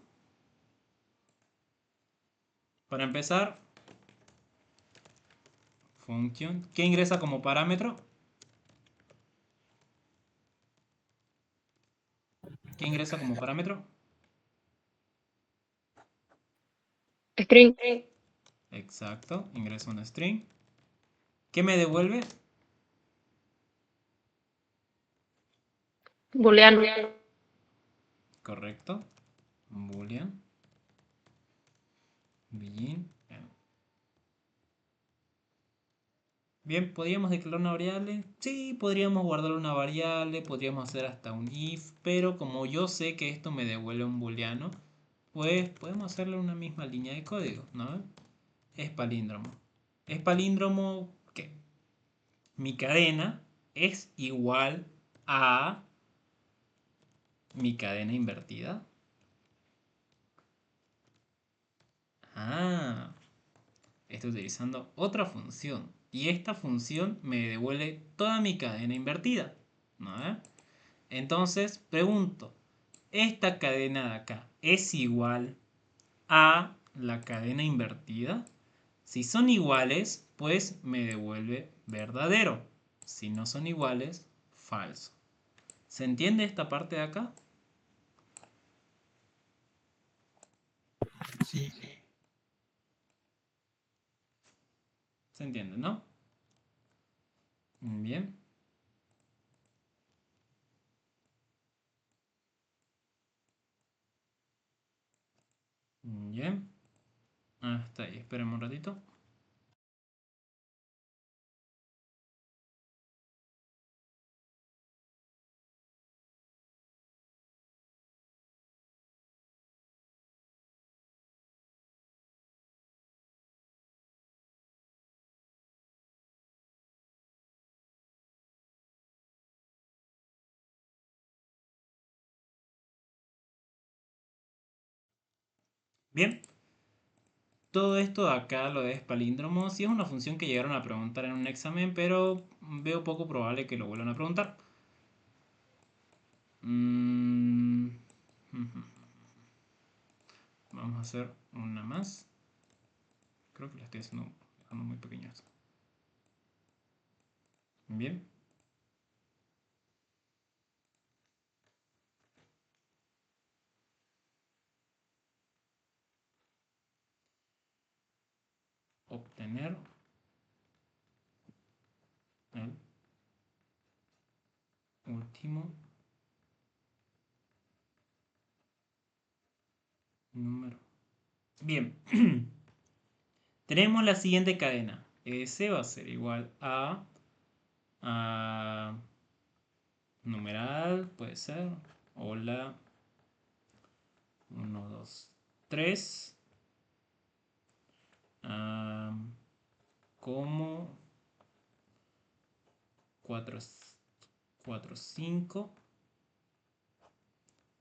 [SPEAKER 1] Para empezar, función. ¿Qué ingresa como parámetro? ¿Qué ingresa como parámetro?
[SPEAKER 4] String.
[SPEAKER 1] Exacto, ingresa un string. ¿Qué me devuelve?
[SPEAKER 4] Booleano.
[SPEAKER 1] Correcto. Boolean. Begin. Bien, ¿podríamos declarar una variable? Sí, podríamos guardar una variable, podríamos hacer hasta un if, pero como yo sé que esto me devuelve un booleano, pues podemos hacerle una misma línea de código, ¿no? Es palíndromo. ¿Es palíndromo qué? Mi cadena es igual a mi cadena invertida. Ah, estoy utilizando otra función. Y esta función me devuelve toda mi cadena invertida, ¿no? Entonces, pregunto, ¿esta cadena de acá es igual a la cadena invertida? Si son iguales, pues me devuelve verdadero. Si no son iguales, falso. ¿Se entiende esta parte de acá?
[SPEAKER 3] Sí.
[SPEAKER 1] ¿Se entiende, no? Bien. Bien. Hasta ahí. Esperemos un ratito. Bien. Todo esto de acá, lo de palíndromo, sí es una función que llegaron a preguntar en un examen, pero veo poco probable que lo vuelvan a preguntar. Mm, Vamos a hacer una más. Creo que la estoy haciendo dejando muy pequeña esto. Bien. Obtener el último número. Bien. Tenemos la siguiente cadena. S va a ser igual a numeral, puede ser. Hola. 1, 2, 3. Como 4, 4, 5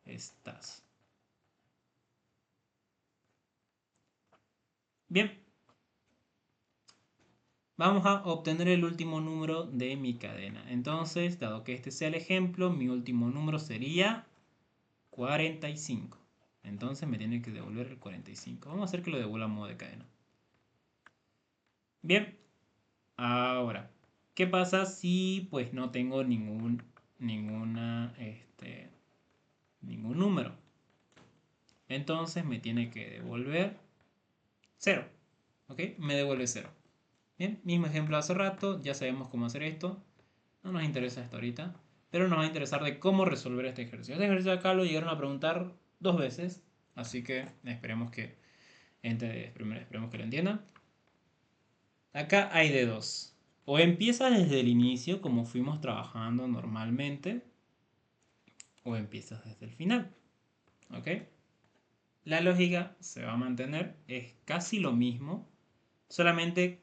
[SPEAKER 1] estás. Bien. Vamos a obtener el último número de mi cadena. Entonces, dado que este sea el ejemplo, mi último número sería 45. Entonces me tiene que devolver el 45. Vamos a hacer que lo devuelva a modo de cadena. Bien. Ahora, ¿qué pasa si pues no tengo ningún número? Entonces me tiene que devolver 0. ¿Ok? Me devuelve 0. Bien, mismo ejemplo de hace rato, ya sabemos cómo hacer esto. No nos interesa esto ahorita, pero nos va a interesar de cómo resolver este ejercicio. Este ejercicio acá lo llegaron a preguntar 2 veces, así que esperemos que lo entiendan. Acá hay de dos. O empieza desde el inicio, como fuimos trabajando normalmente, o empiezas desde el final. ¿Ok? La lógica se va a mantener, es casi lo mismo, solamente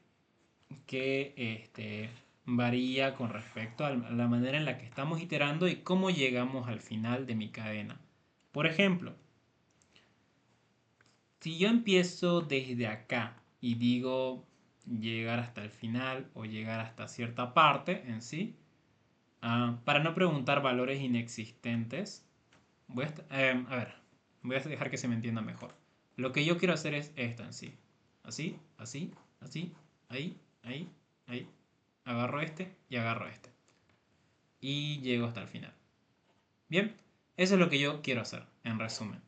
[SPEAKER 1] que varía con respecto a la manera en la que estamos iterando y cómo llegamos al final de mi cadena. Por ejemplo, si yo empiezo desde acá y digo llegar hasta el final o llegar hasta cierta parte en sí, para no preguntar valores inexistentes, a ver, voy a dejar que se me entienda mejor. Lo que yo quiero hacer es esto en sí. Así, así, así, ahí, ahí, ahí. Agarro este y agarro este. Y llego hasta el final. Bien, eso es lo que yo quiero hacer, en resumen.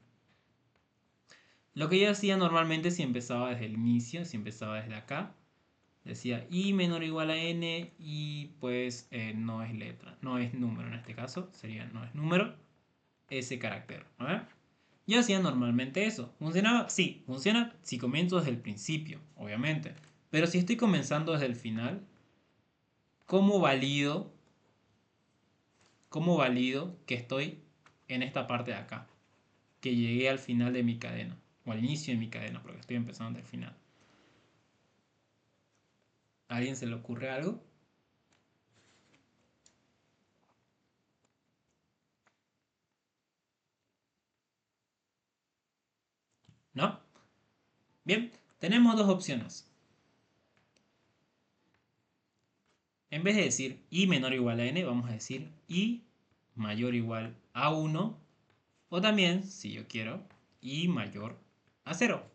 [SPEAKER 1] Lo que yo hacía normalmente si empezaba desde el inicio, si empezaba desde acá, decía i menor o igual a n y pues no es letra, no es número en este caso, sería no es número, ese carácter. A ver. Yo hacía normalmente eso. ¿Funcionaba? Sí, funciona si comienzo desde el principio, obviamente. Pero si estoy comenzando desde el final, ¿cómo valido, cómo valido que estoy en esta parte de acá? Que llegué al final de mi cadena, o al inicio de mi cadena, porque estoy empezando desde el final. ¿A alguien se le ocurre algo? ¿No? Bien, tenemos dos opciones. En vez de decir i menor o igual a n, vamos a decir i mayor o igual a 1. O también, si yo quiero, i mayor a 0.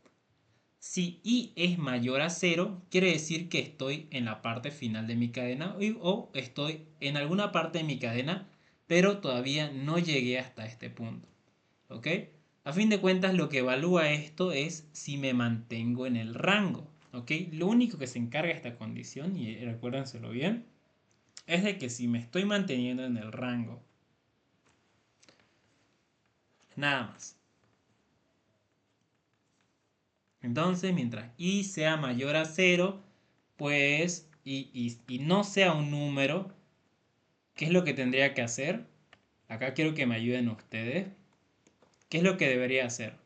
[SPEAKER 1] Si i es mayor a 0, quiere decir que estoy en la parte final de mi cadena o estoy en alguna parte de mi cadena, pero todavía no llegué hasta este punto. ¿Ok? A fin de cuentas, lo que evalúa esto es si me mantengo en el rango. ¿Ok? Lo único que se encarga de esta condición, y recuérdenselo bien, es de que si me estoy manteniendo en el rango, nada más. Entonces, mientras i sea mayor a 0, pues, y no sea un número, ¿qué es lo que tendría que hacer? Acá quiero que me ayuden ustedes. ¿Qué es lo que debería hacer?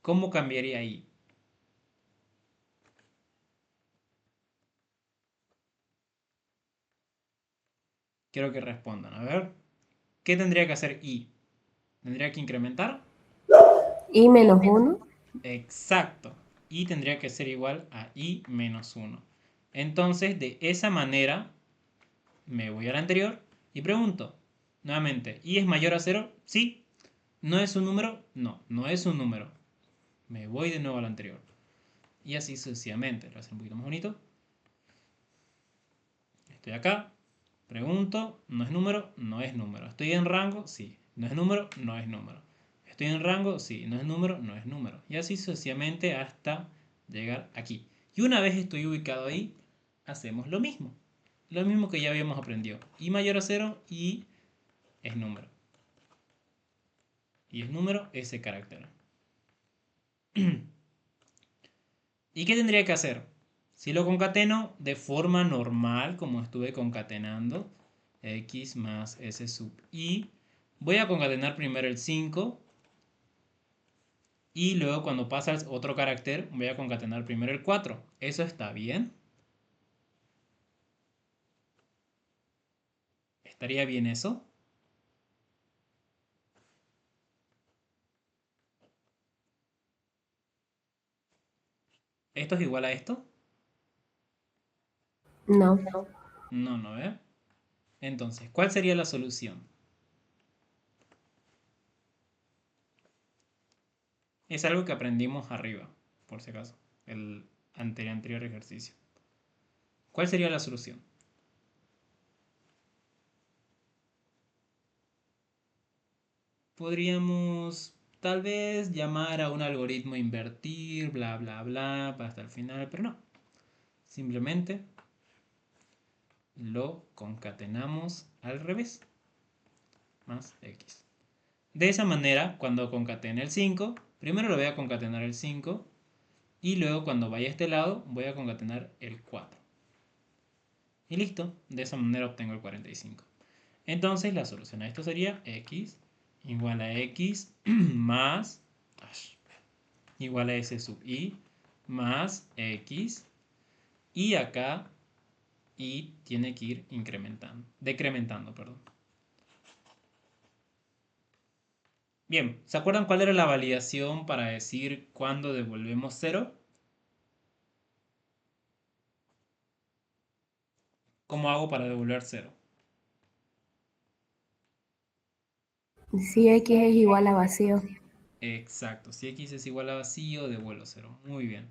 [SPEAKER 1] ¿Cómo cambiaría i? Quiero que respondan. A ver, ¿qué tendría que hacer i? ¿Tendría que incrementar?
[SPEAKER 2] Y menos uno.
[SPEAKER 1] Exacto. I tendría que ser igual a i menos 1. Entonces, de esa manera, me voy al anterior y pregunto, nuevamente, ¿i es mayor a 0? Sí. ¿No es un número? No, no es un número. Me voy de nuevo al anterior. Y así sucesivamente. Lo voy a hacer un poquito más bonito. Estoy acá, pregunto, ¿no es número? No es número. ¿Estoy en rango? Sí. ¿No es número? No es número. ¿Estoy en rango? Sí. ¿No es número? No es número. Y así sucesivamente hasta llegar aquí. Y una vez estoy ubicado ahí, hacemos lo mismo. Lo mismo que ya habíamos aprendido. I mayor a 0 y es número. Y es número ese carácter. ¿Y qué tendría que hacer? Si lo concateno de forma normal, como estuve concatenando, x más s sub i, voy a concatenar primero el 5 y luego cuando pasa el otro carácter voy a concatenar primero el 4. ¿Eso está bien? ¿Estaría bien eso? ¿Esto es igual a esto?
[SPEAKER 2] No.
[SPEAKER 1] No, no, ¿eh? Entonces, ¿cuál sería la solución? Es algo que aprendimos arriba, por si acaso, el anterior ejercicio. ¿Cuál sería la solución? Podríamos tal vez llamar a un algoritmo invertir, bla, bla, bla, hasta el final, pero no. Simplemente lo concatenamos al revés, más x. De esa manera, cuando concatene el 5, primero lo voy a concatenar el 5 y luego cuando vaya a este lado voy a concatenar el 4. Y listo, de esa manera obtengo el 45. Entonces la solución a esto sería x igual a x más igual a s sub i más x y acá y tiene que ir incrementando, decrementando, perdón. Bien, ¿se acuerdan cuál era la validación para decir cuándo devolvemos 0? ¿Cómo hago para devolver 0?
[SPEAKER 2] Si X es igual a vacío.
[SPEAKER 1] Exacto. Si x es igual a vacío, devuelvo 0. Muy bien.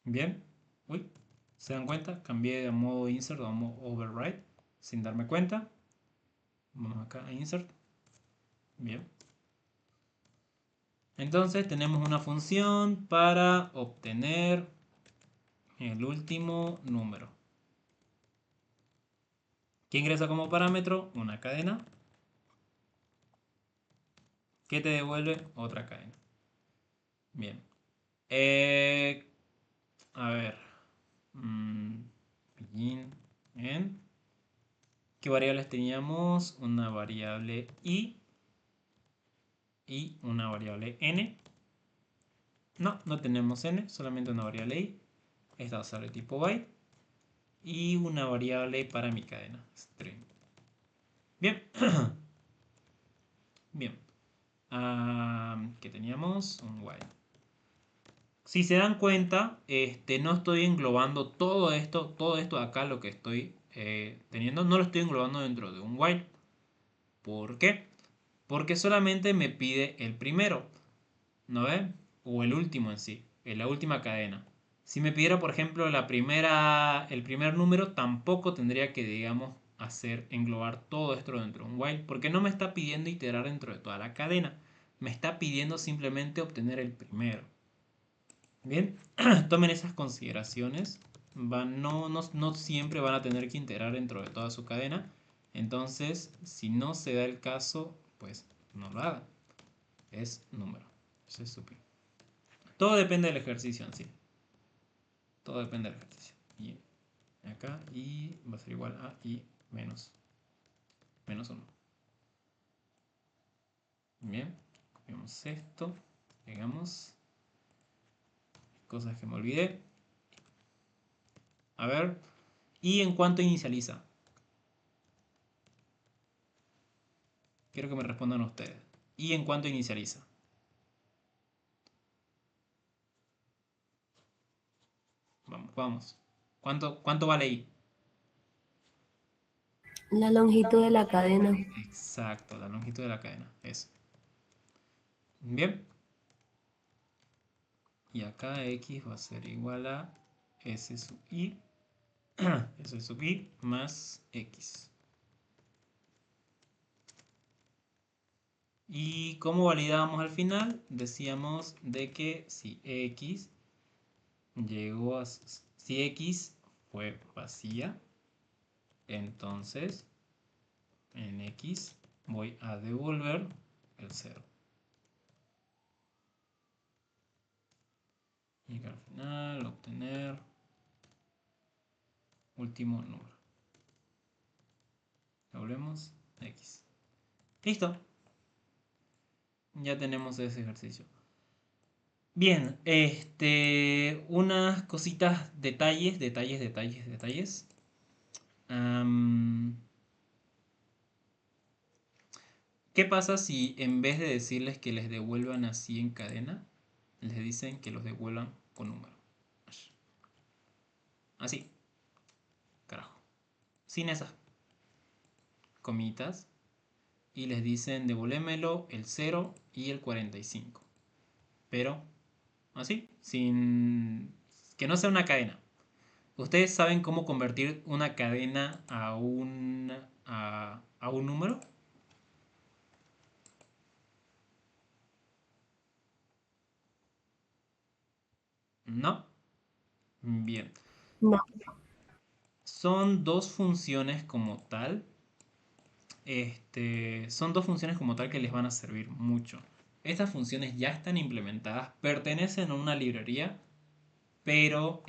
[SPEAKER 1] Bien. Uy. ¿Se dan cuenta? Cambié de modo insert a modo override sin darme cuenta. Vamos acá a insert. Bien. Entonces tenemos una función para obtener el último número. ¿Qué ingresa como parámetro? Una cadena que te devuelve otra cadena. Bien. A ver. Begin en. ¿Qué variables teníamos? Una variable i y una variable n. No, no tenemos n, solamente una variable i. Esta va a ser de tipo byte. Y una variable para mi cadena, string. Bien. Bien. ¿Qué teníamos? Un while. Si se dan cuenta, no estoy englobando todo esto de acá, lo que estoy teniendo, no lo estoy englobando dentro de un while. ¿Por qué? Porque solamente me pide el primero, ¿no ven? O el último en sí, en la última cadena. Si me pidiera, por ejemplo, el primer número, tampoco tendría que, digamos, hacer englobar todo esto dentro de un while, porque no me está pidiendo iterar dentro de toda la cadena. Me está pidiendo simplemente obtener el primero. Bien, tomen esas consideraciones. No siempre van a tener que integrar dentro de toda su cadena. Entonces, si no se da el caso, pues no lo hagan. Es número. Eso es súper. Todo depende del ejercicio en sí. Todo depende del ejercicio. Y acá y va a ser igual a y menos 1. Bien, copiamos esto. Pegamos. Cosas que me olvidé. A ver. ¿Y en cuánto inicializa? Quiero que me respondan ustedes. ¿Y en cuánto inicializa? Vamos, vamos. ¿Cuánto vale i?
[SPEAKER 2] La longitud de la cadena.
[SPEAKER 1] Exacto, la longitud de la cadena. Eso. Bien. Y acá x va a ser igual a s sub i. S sub i más x. ¿Y cómo validábamos al final? Decíamos de que si x llegó a... Si x fue vacía, entonces en x voy a devolver el 0. Y al final obtener último número. Devolvemos x. Listo. Ya tenemos ese ejercicio. Bien, unas cositas, detalles. Am, ¿Qué pasa si en vez de decirles que les devuelvan así en cadena, les dicen que los devuelvan con número? Así, carajo. Sin esas comitas. Y les dicen devuélvemelo el 0 y el 45. Pero así, sin que no sea una cadena. ¿Ustedes saben cómo convertir una cadena a un número? No. Bien.
[SPEAKER 2] No.
[SPEAKER 1] Son dos funciones como tal. Son dos funciones como tal que les van a servir mucho. Estas funciones ya están implementadas, pertenecen a una librería, pero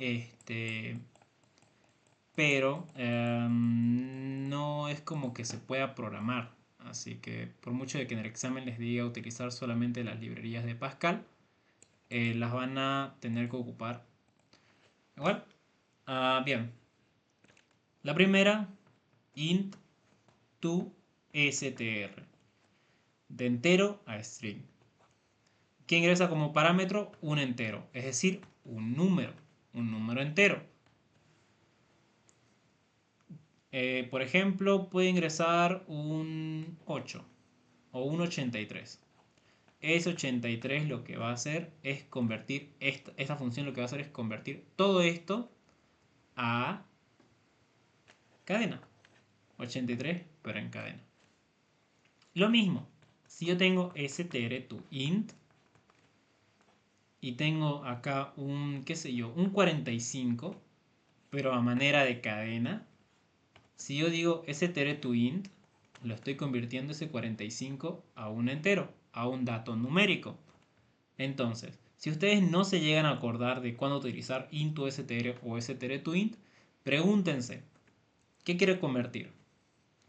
[SPEAKER 1] no es como que se pueda programar. Así que por mucho de que en el examen les diga utilizar solamente las librerías de Pascal, las van a tener que ocupar igual. Bien, la primera int to str, de entero a string. ¿Qué ingresa como parámetro? Un entero, es decir, un número entero. Por ejemplo, puede ingresar un 8 o un 83. Ese 83 lo que va a hacer es convertir, esta función lo que va a hacer es convertir todo esto a cadena. 83, pero en cadena. Lo mismo, si yo tengo str to int y tengo acá un, qué sé yo, un 45, pero a manera de cadena, si yo digo str to int, lo estoy convirtiendo ese 45 a un entero, a un dato numérico. Entonces, si ustedes no se llegan a acordar de cuándo utilizar int to str o str to int, pregúntense, ¿qué quiero convertir?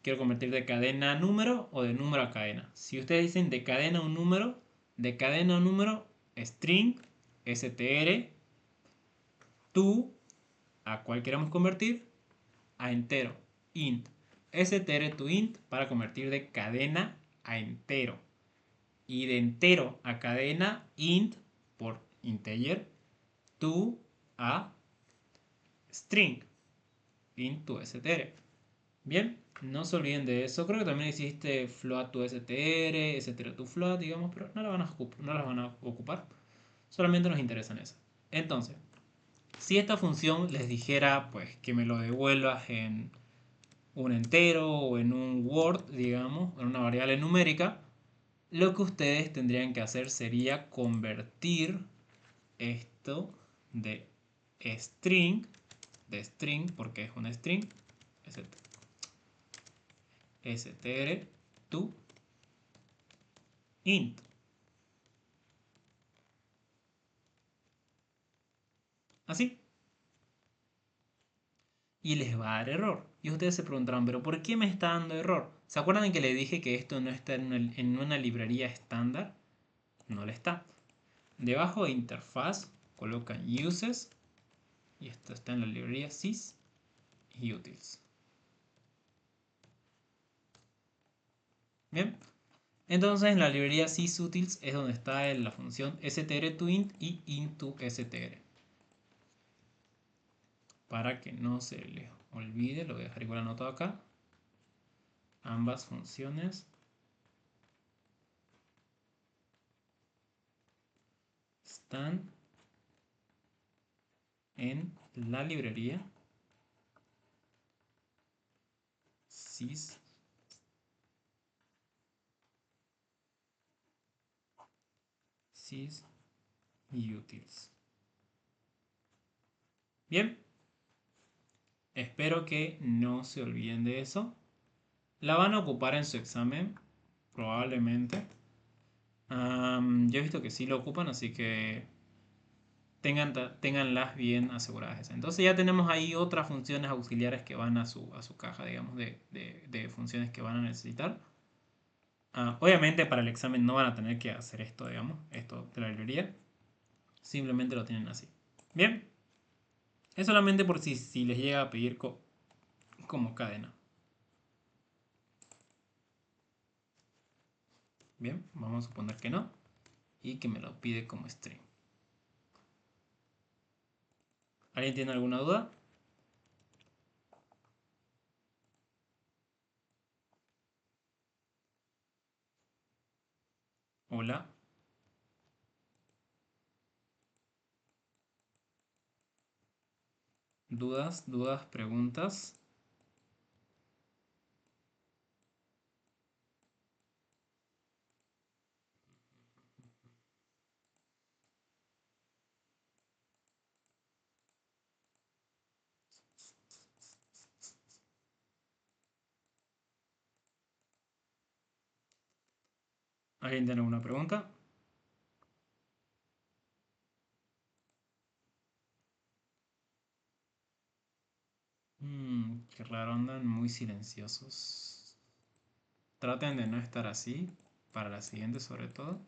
[SPEAKER 1] ¿Quiero convertir de cadena a número o de número a cadena? Si ustedes dicen de cadena a un número, de cadena a un número, string, str, to, a cuál queremos convertir, a entero, int. str to int para convertir de cadena a entero. Y de entero a cadena, int por integer, to a string, int to str. Bien, no se olviden de eso. Creo que también existe float to str, str to float, digamos, pero no las van a ocupar. Solamente nos interesan esas. Entonces, si esta función les dijera pues que me lo devuelvas en un entero o en un word, digamos, en una variable numérica, lo que ustedes tendrían que hacer sería convertir esto de string, porque es un string, str to int. Así. Y les va a dar error. Y ustedes se preguntarán, ¿pero por qué me está dando error? ¿Se acuerdan que le dije que esto no está en una librería estándar? No le está. Debajo de interfaz colocan uses. Y esto está en la librería sys y utils. Bien. Entonces en la librería sysutils es donde está la función str2int y int2str. Para que no se les olvide, lo voy a dejar igual anotado acá. Ambas funciones están en la librería sys y utils. Bien, espero que no se olviden de eso. La van a ocupar en su examen, probablemente. Yo he visto que sí lo ocupan, así que tenganlas bien aseguradas. Entonces ya tenemos ahí otras funciones auxiliares que van a su caja, digamos, de funciones que van a necesitar. Obviamente para el examen no van a tener que hacer esto, digamos, esto de la librería. Simplemente lo tienen así. Bien, es solamente por si les llega a pedir como cadena. Bien, vamos a suponer que no. Y que me lo pide como string. ¿Alguien tiene alguna duda? Hola. ¿Dudas, preguntas? ¿Alguien tiene alguna pregunta? Qué raro, andan muy silenciosos. Traten de no estar así, para la siguiente sobre todo.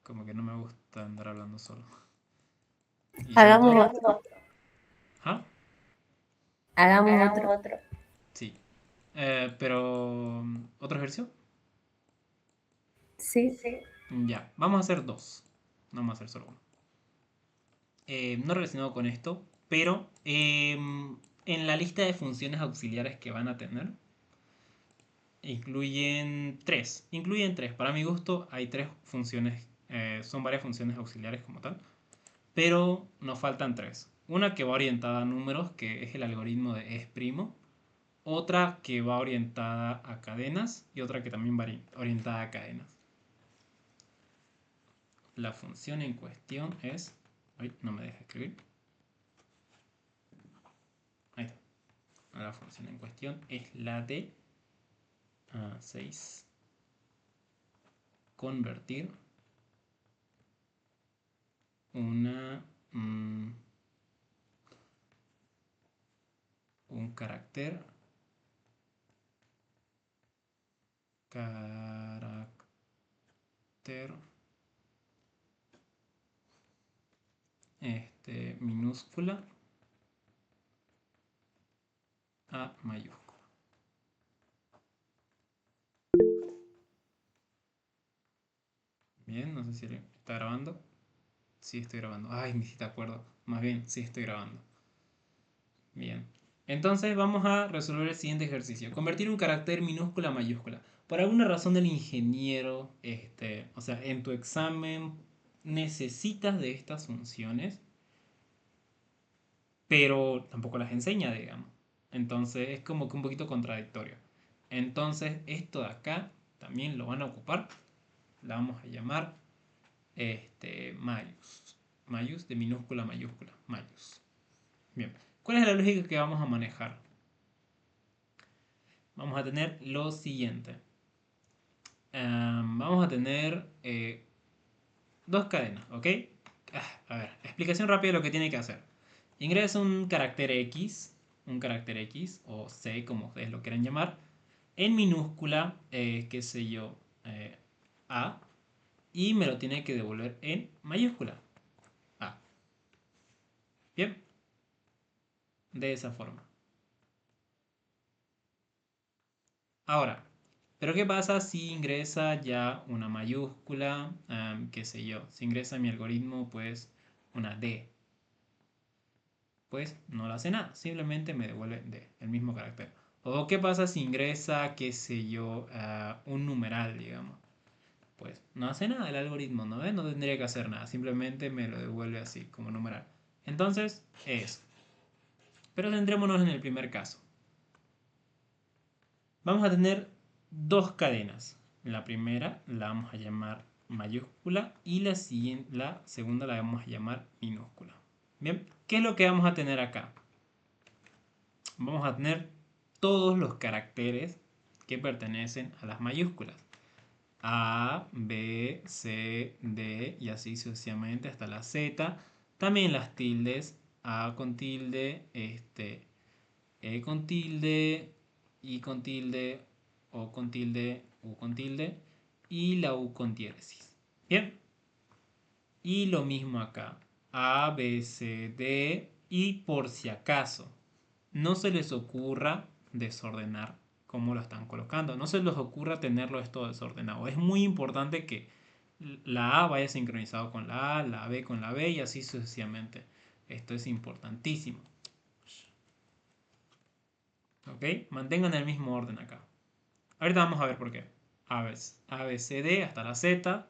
[SPEAKER 1] Como que no me gusta andar hablando solo. Y sobre
[SPEAKER 2] Hagamos
[SPEAKER 1] todo...
[SPEAKER 2] otro.
[SPEAKER 1] ¿Ah?
[SPEAKER 2] Hagamos otro.
[SPEAKER 1] Sí. Pero, ¿otro ejercicio?
[SPEAKER 2] Sí.
[SPEAKER 1] Ya, vamos a hacer dos. No vamos a hacer solo uno. No relacionado con esto, pero en la lista de funciones auxiliares que van a tener, incluyen tres. Incluyen tres. Para mi gusto hay tres funciones. Son varias funciones auxiliares como tal. Pero nos faltan tres. Una que va orientada a números, que es el algoritmo de es primo. Otra que va orientada a cadenas. Y otra que también va orientada a cadenas. La función en cuestión es... Ay, no me deja escribir. Ahí está. La función en cuestión es la de 6. Convertir una... un carácter... Carácter... minúscula a mayúscula. Bien, no sé si está grabando. Sí, estoy grabando. Ay, me hiciste acuerdo. Más bien, sí estoy grabando. Bien. Entonces vamos a resolver el siguiente ejercicio. Convertir un carácter minúscula a mayúscula. Por alguna razón el ingeniero, o sea, en tu examen necesitas de estas funciones, pero tampoco las enseña, digamos. Entonces es como que un poquito contradictorio. Entonces esto de acá también lo van a ocupar. La vamos a llamar mayús. Mayús de minúscula a mayúscula. Mayús. Bien. ¿Cuál es la lógica que vamos a manejar? Vamos a tener lo siguiente. Vamos a tener dos cadenas, ¿ok? A ver, explicación rápida de lo que tiene que hacer. Ingresa un carácter X, o C, como ustedes lo quieran llamar, en minúscula, qué sé yo, A, y me lo tiene que devolver en mayúscula, A. Bien, de esa forma. Ahora, ¿pero qué pasa si ingresa ya una mayúscula, qué sé yo? Si ingresa mi algoritmo, pues una D. Pues no le hace nada, simplemente me devuelve D, el mismo carácter. O qué pasa si ingresa, qué sé yo, un numeral, digamos. Pues no hace nada el algoritmo, ¿no? No tendría que hacer nada, simplemente me lo devuelve así, como numeral. Entonces, eso. Pero centrémonos en el primer caso. Vamos a tener dos cadenas. La primera la vamos a llamar mayúscula y la segunda la vamos a llamar minúscula. Bien, ¿qué es lo que vamos a tener acá? Vamos a tener todos los caracteres que pertenecen a las mayúsculas. A, B, C, D y así sucesivamente hasta la Z. También las tildes, A con tilde, E con tilde, I con tilde, O con tilde, U con tilde y la U con diéresis. Bien. Y lo mismo acá. A, B, C, D y por si acaso no se les ocurra desordenar cómo lo están colocando. No se les ocurra tenerlo esto desordenado. Es muy importante que la A vaya sincronizado con la A, la B con la B y así sucesivamente. Esto es importantísimo. ¿Ok? Mantengan el mismo orden acá. Ahorita vamos a ver por qué. A, B, C, D hasta la Z.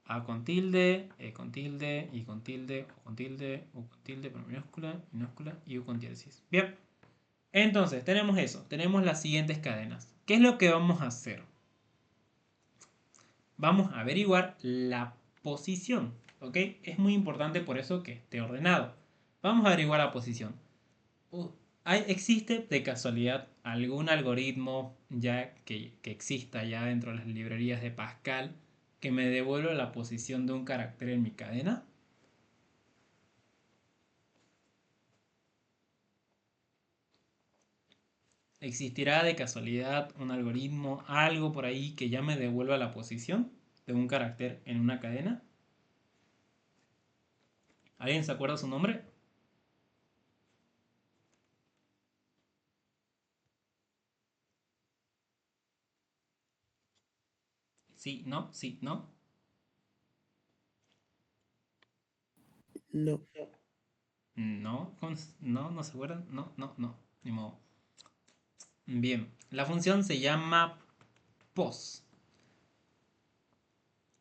[SPEAKER 1] A con tilde, E con tilde, I con tilde, O con tilde, U con tilde, pero minúscula, minúscula y U con diéresis. Bien. Entonces, tenemos eso. Tenemos las siguientes cadenas. ¿Qué es lo que vamos a hacer? Vamos a averiguar la posición. ¿Ok? Es muy importante por eso que esté ordenado. Vamos a averiguar la posición. ¿Existe de casualidad algún algoritmo ya que exista ya dentro de las librerías de Pascal que me devuelva la posición de un carácter en mi cadena? ¿Existirá de casualidad un algoritmo, algo por ahí que ya me devuelva la posición de un carácter en una cadena? ¿Alguien se acuerda su nombre? Sí, no, sí, no.
[SPEAKER 3] No.
[SPEAKER 1] No, no, no se acuerdan. No, no, no. Ni modo. Bien, la función se llama pos.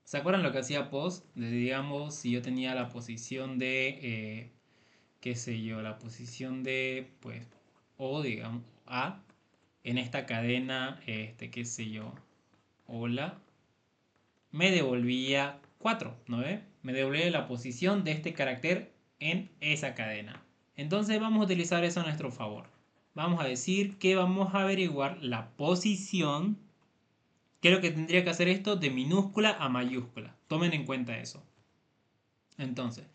[SPEAKER 1] ¿Se acuerdan lo que hacía pos? Digamos, si yo tenía la posición de, qué sé yo, la posición de, pues, o, digamos, A, en esta cadena, qué sé yo, hola, me devolvía 4, ¿no ve? Me devolvía la posición de este carácter en esa cadena. Entonces vamos a utilizar eso a nuestro favor. Vamos a decir que vamos a averiguar la posición. ¿Qué es lo que tendría que hacer esto? De minúscula a mayúscula. Tomen en cuenta eso. Entonces,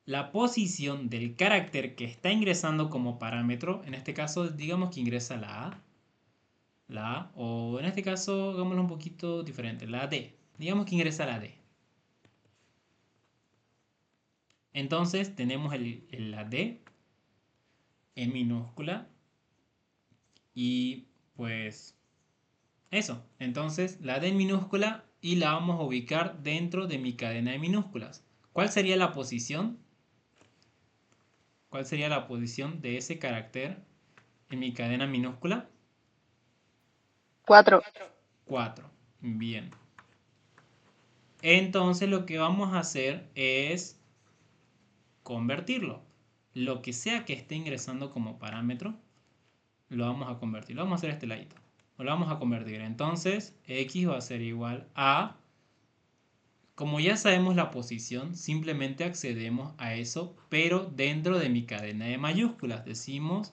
[SPEAKER 1] la posición del carácter que está ingresando como parámetro, en este caso digamos que ingresa la A, o en este caso hagámoslo un poquito diferente, la D. Digamos que ingresa la D. Entonces tenemos la D en minúscula y pues eso. Entonces la D en minúscula y la vamos a ubicar dentro de mi cadena de minúsculas. ¿Cuál sería la posición? ¿Cuál sería la posición de ese carácter en mi cadena minúscula?
[SPEAKER 4] 4.
[SPEAKER 1] 4. Bien. Entonces lo que vamos a hacer es convertirlo. Lo que sea que esté ingresando como parámetro, lo vamos a convertir. Lo vamos a hacer a este ladito. Lo vamos a convertir. Entonces, x va a ser igual a... Como ya sabemos la posición, simplemente accedemos a eso, pero dentro de mi cadena de mayúsculas. Decimos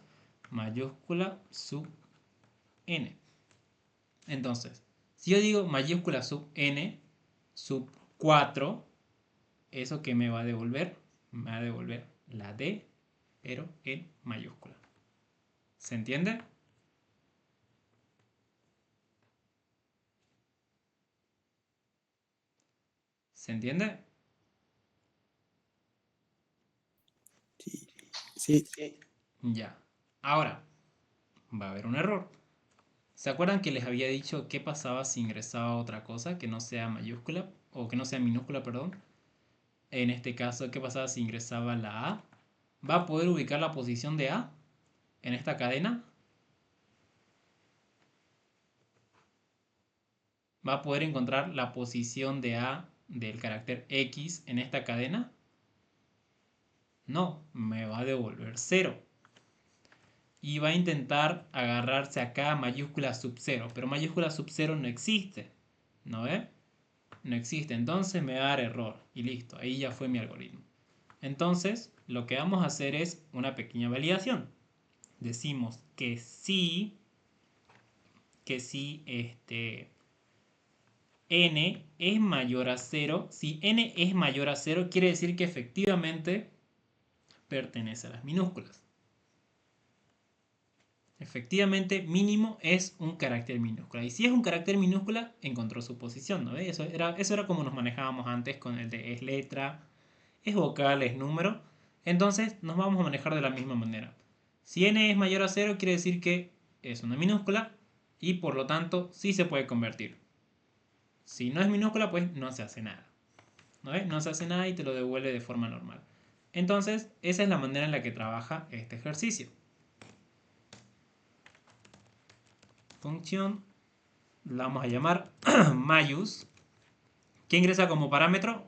[SPEAKER 1] mayúscula sub n. Entonces, si yo digo mayúscula sub n, sub 4, ¿eso qué me va a devolver? Me va a devolver la D, pero en mayúscula. ¿Se entiende? ¿Se entiende?
[SPEAKER 3] Sí. Sí.
[SPEAKER 1] Ya. Ahora, va a haber un error. ¿Se acuerdan que les había dicho qué pasaba si ingresaba otra cosa que no sea mayúscula? O que no sea minúscula, perdón. En este caso, ¿qué pasaba si ingresaba la A? ¿Va a poder ubicar la posición de A en esta cadena? ¿Va a poder encontrar la posición de A del carácter X en esta cadena? No, me va a devolver 0. Y va a intentar agarrarse acá a mayúscula sub 0. Pero mayúscula sub 0 no existe. ¿No ve? No existe. Entonces me va a dar error. Y listo. Ahí ya fue mi algoritmo. Entonces, lo que vamos a hacer es una pequeña validación. Decimos que sí, n es mayor a 0. Si n es mayor a 0, quiere decir que efectivamente pertenece a las minúsculas. Efectivamente, mínimo es un carácter minúscula. Y si es un carácter minúscula, encontró su posición, ¿no? Eso era como nos manejábamos antes con el de es letra, es vocal, es número. Entonces nos vamos a manejar de la misma manera. Si n es mayor a 0, quiere decir que es una minúscula y por lo tanto sí se puede convertir. Si no es minúscula, pues no se hace nada. ¿No ves? No se hace nada y te lo devuelve de forma normal. Entonces, esa es la manera en la que trabaja este ejercicio. Función, la vamos a llamar mayus. ¿Qué ingresa como parámetro?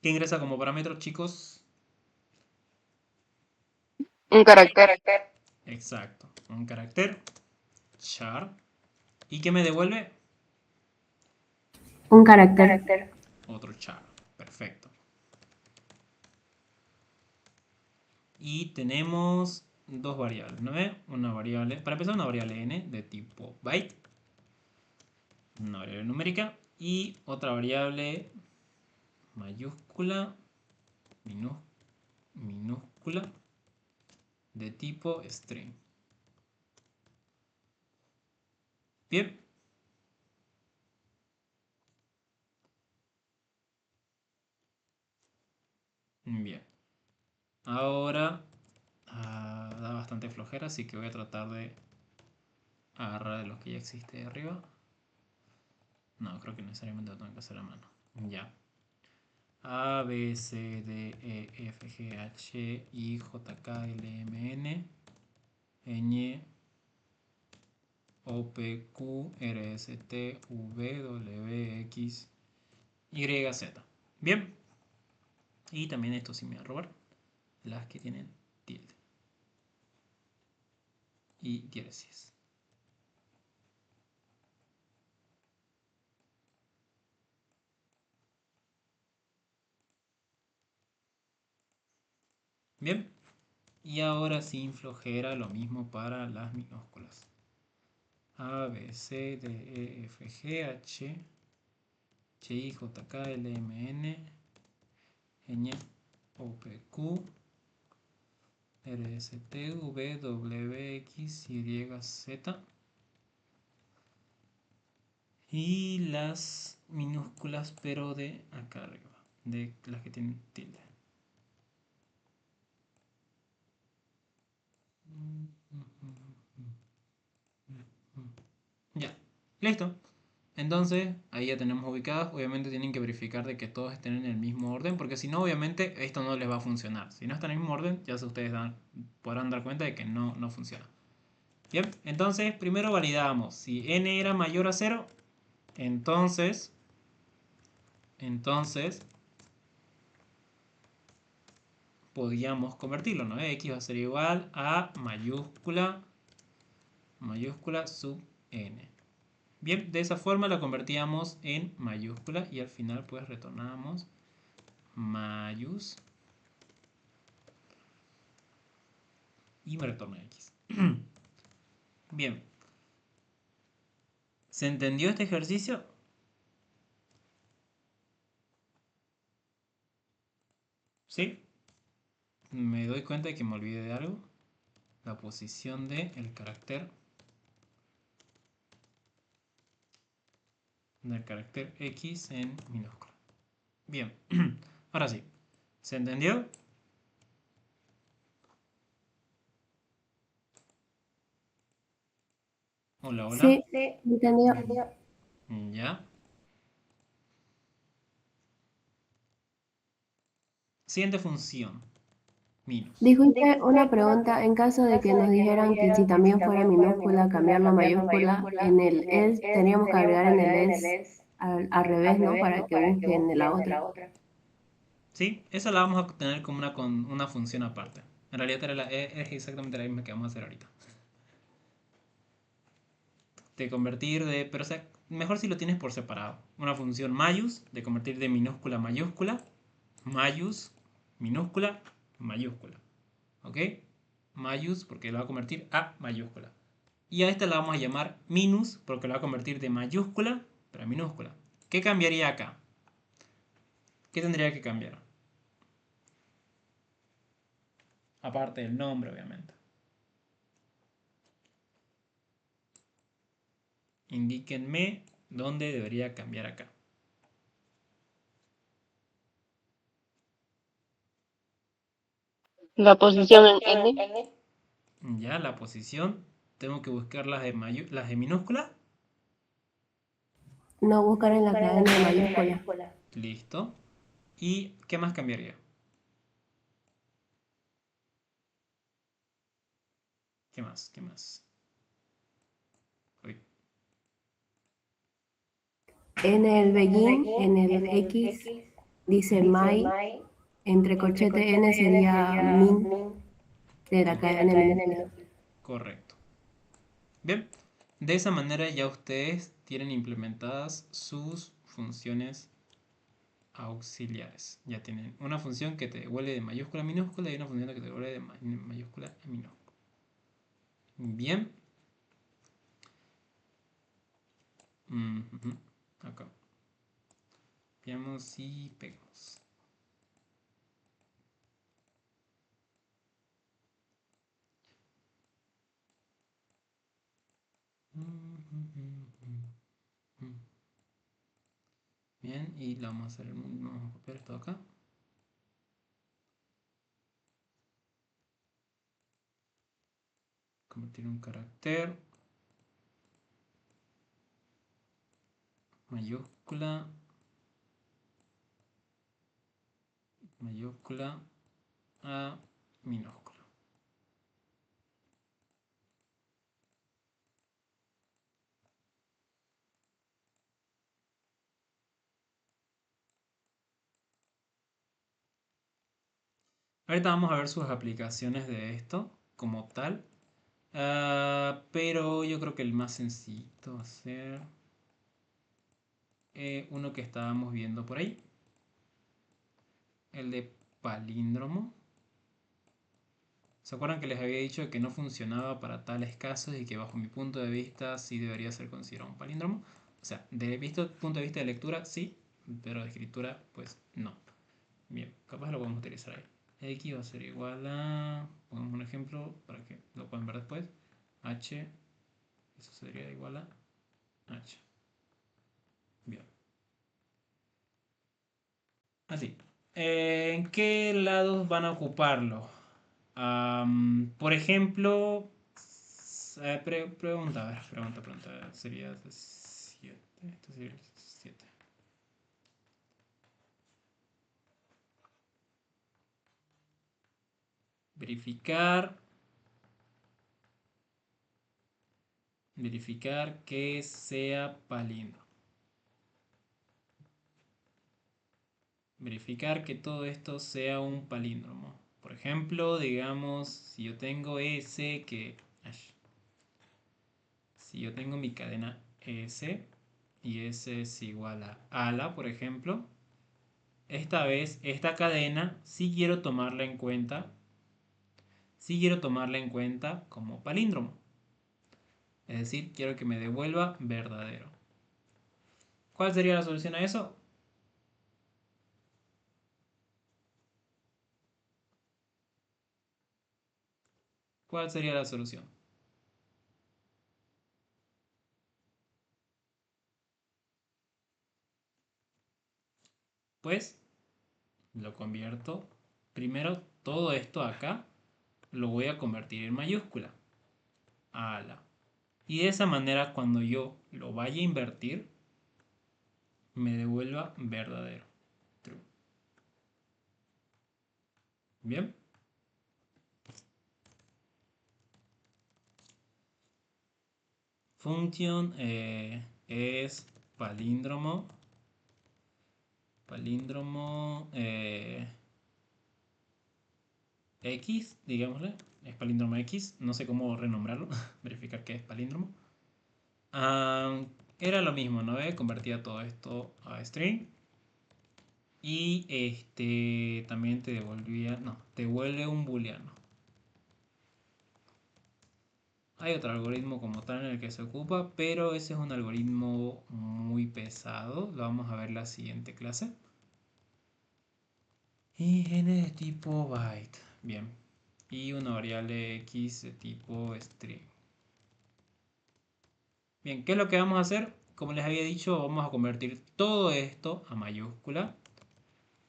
[SPEAKER 1] ¿Qué ingresa como parámetro, chicos?
[SPEAKER 4] Un carácter.
[SPEAKER 1] Exacto, un carácter char. ¿Y qué me devuelve?
[SPEAKER 2] Un carácter.
[SPEAKER 1] Otro char. Perfecto. Y tenemos dos variables, ¿no ve? Una variable, para empezar, una variable n de tipo byte, una variable numérica, y otra variable mayúscula, minúscula, de tipo string. Bien. Bien. Ahora da bastante bastante flojera, así que voy a tratar de agarrar de lo que ya existe de arriba. No, creo que necesariamente lo tengo que hacer a mano. Ya. A, B, C, D, E, F, G, H, I, J, K, L, M, N, Ñ, O, P, Q, R, S, T, V, W, X, Y, Z. Bien. Y también esto sí me voy a robar. Las que tienen tilde. Y diéresis. Bien. Y ahora sin flojera lo mismo para las minúsculas. A, B, C, D, E, F, G, H, I, J, K, L, M, N, Ñ, O, P, Q, R, S, T, V, W, X, Y, Z. Y las minúsculas, pero de acá arriba, de las que tienen tilde. Ya, listo. Entonces, ahí ya tenemos ubicadas. Obviamente tienen que verificar de que todos estén en el mismo orden, porque si no, obviamente, esto no les va a funcionar. Si no están en el mismo orden, ya ustedes podrán dar cuenta de que no funciona. Bien, entonces, primero validamos. Si n era mayor a 0, entonces podíamos convertirlo, ¿no? X va a ser igual a mayúscula sub n. Bien, de esa forma la convertíamos en mayúscula y al final pues retornábamos mayús y me retorna X. Bien, ¿se entendió este ejercicio? ¿Sí? Me doy cuenta de que me olvidé de algo. La posición del carácter X en minúscula. Bien, ahora sí. ¿Se entendió? Hola, hola.
[SPEAKER 2] Sí, entendido.
[SPEAKER 1] Ya. Siguiente función. Minus.
[SPEAKER 2] Disculpe, una pregunta. En caso de que nos dijeran que si también fuera minúscula, cambiarlo a mayúscula, en el es, teníamos que agregar en el es al revés, ¿no? Para que busquen en la otra.
[SPEAKER 1] ¿Sí? Esa la vamos a tener como con una función aparte. En realidad es exactamente la misma que vamos a hacer ahorita. De convertir de... Pero o sea, mejor si lo tienes por separado. Una función mayús, de convertir de minúscula a mayúscula. Mayús, minúscula, mayúscula. ¿Ok? Mayús porque lo va a convertir a mayúscula. Y a esta la vamos a llamar minus porque lo va a convertir de mayúscula para minúscula. ¿Qué cambiaría acá? ¿Qué tendría que cambiar? Aparte del nombre, obviamente. Indíquenme dónde debería cambiar acá.
[SPEAKER 4] La posición en N.
[SPEAKER 1] Ya, la posición. Tengo que buscar las de minúscula.
[SPEAKER 2] No buscar en la cadena de mayúscula.
[SPEAKER 1] Listo. ¿Y qué más cambiaría? ¿Qué más? ¿Qué más? Uy.
[SPEAKER 2] En el begin, en el X, dice my, entre corchete N sería min de la cadena de minúscula.
[SPEAKER 1] Correcto. Bien. De esa manera ya ustedes tienen implementadas sus funciones auxiliares. Ya tienen una función que te devuelve de mayúscula a minúscula y una función que te devuelve de mayúscula a minúscula. Bien. Acá. Copiamos y pegamos. Bien, y la vamos a hacer el mismo. Vamos a copiar esto acá. convertir un carácter, mayúscula, mayúscula a minúscula. Ahorita vamos a ver sus aplicaciones de esto como tal. Pero yo creo que el más sencillo va a ser uno que estábamos viendo por ahí. El de palíndromo. ¿Se acuerdan que les había dicho que no funcionaba para tales casos y que bajo mi punto de vista sí debería ser considerado un palíndromo? O sea, punto de vista de lectura sí, pero de escritura pues no. Bien, capaz lo podemos utilizar ahí. X va a ser igual a... Pongamos un ejemplo para que lo puedan ver después. H, eso sería igual a H. Bien. Así. ¿En qué lados van a ocuparlo? Por ejemplo, pregunta, a ver, pregunta. Sería 7. Esto sería 7. Verificar. Verificar que sea palíndromo. Verificar que todo esto sea un palíndromo. Por ejemplo, digamos, si yo tengo S que... Si yo tengo mi cadena S y S es igual a ala, por ejemplo, esta vez esta cadena sí quiero tomarla en cuenta, como palíndromo. Es decir, quiero que me devuelva verdadero. ¿Cuál sería la solución a eso? ¿Cuál sería la solución? Pues lo convierto. Primero, todo esto acá lo voy a convertir en mayúscula. Ala. Y de esa manera, cuando yo lo vaya a invertir, me devuelva verdadero. True. Bien. Function es palíndromo. Palíndromo X, digámosle. Es palíndromo X. No sé cómo renombrarlo. Verificar que es palíndromo. Era lo mismo, ¿no? Convertía todo esto a string. Y también te devolvía. No, te devuelve un booleano. Hay otro algoritmo como tal en el que se ocupa, pero ese es un algoritmo muy pesado. Lo vamos a ver en la siguiente clase. Y n de tipo byte. Bien. Y una variable x de tipo string. Bien, ¿qué es lo que vamos a hacer? Como les había dicho, vamos a convertir todo esto a mayúscula.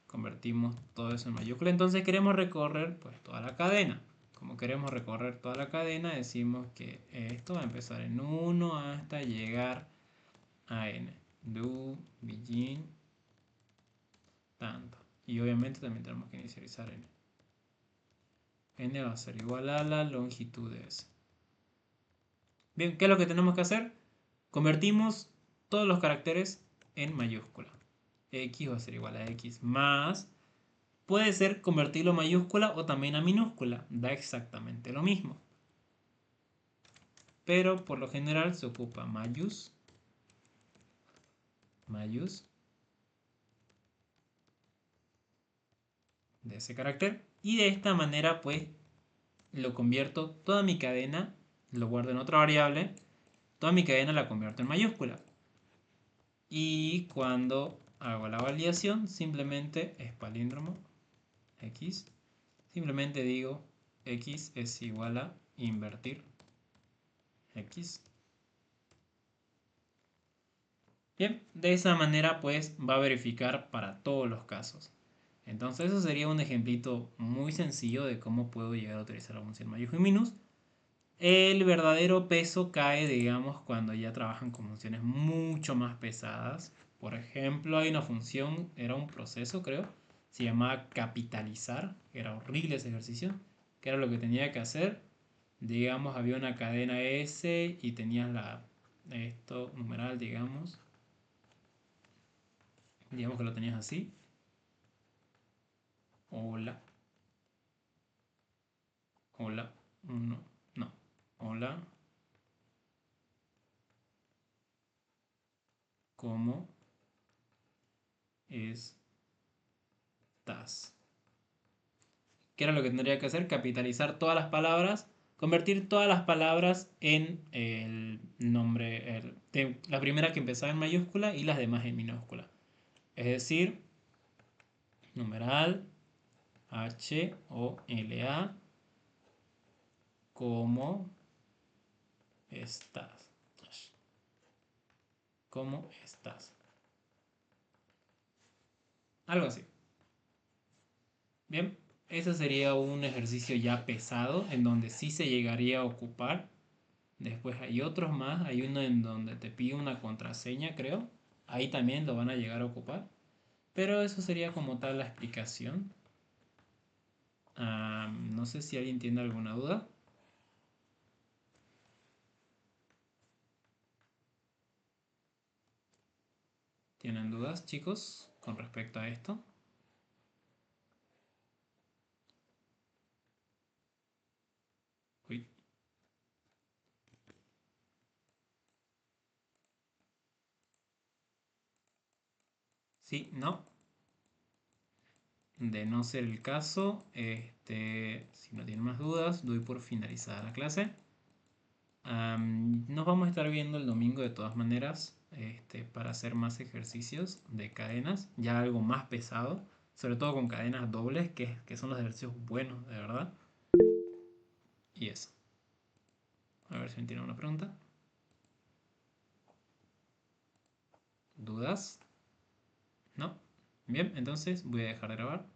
[SPEAKER 1] Convertimos todo eso en mayúscula. Entonces queremos recorrer pues toda la cadena. Como queremos recorrer toda la cadena, decimos que esto va a empezar en 1 hasta llegar a n. Do, begin, tanto. Y obviamente también tenemos que inicializar n. N va a ser igual a la longitud de S. Bien, ¿qué es lo que tenemos que hacer? Convertimos todos los caracteres en mayúscula. X va a ser igual a X más. Puede ser convertirlo a mayúscula o también a minúscula. Da exactamente lo mismo. Pero por lo general se ocupa mayús de ese carácter. Y de esta manera pues lo convierto toda mi cadena, lo guardo en otra variable, toda mi cadena la convierto en mayúscula. Y cuando hago la validación, simplemente es palíndromo x. Simplemente digo x es igual a invertir x. Bien, de esa manera pues va a verificar para todos los casos. Entonces eso sería un ejemplito muy sencillo de cómo puedo llegar a utilizar la función mayúscula y minus. El verdadero peso cae, digamos, cuando ya trabajan con funciones mucho más pesadas. Por ejemplo, hay una función, era un proceso, creo, se llamaba capitalizar, que era horrible ese ejercicio, que era lo que tenía que hacer. Digamos, había una cadena S y tenías esto, numeral, digamos que lo tenías así. Hola, hola, uno, no, hola, ¿cómo estás? ¿Qué era lo que tendría que hacer? Capitalizar todas las palabras, convertir todas las palabras en el nombre, la primera que empezaba en mayúscula y las demás en minúscula. Es decir, numeral, H-O-L-A, ¿cómo estás? ¿Cómo estás? Algo así. Bien, ese sería un ejercicio ya pesado en donde sí se llegaría a ocupar. Después hay otros más, hay uno en donde te pide una contraseña, creo. Ahí también lo van a llegar a ocupar. Pero eso sería como tal la explicación. No sé si alguien tiene alguna duda. ¿Tienen dudas, chicos, con respecto a esto? Uy. Sí, no. De no ser el caso, si no tienen más dudas, doy por finalizada la clase. Nos vamos a estar viendo el domingo de todas maneras, para hacer más ejercicios de cadenas, ya algo más pesado, sobre todo con cadenas dobles, que son los ejercicios buenos, de verdad. Y eso. A ver si me tienen una pregunta. ¿Dudas? ¿No? Bien, entonces voy a dejar de grabar.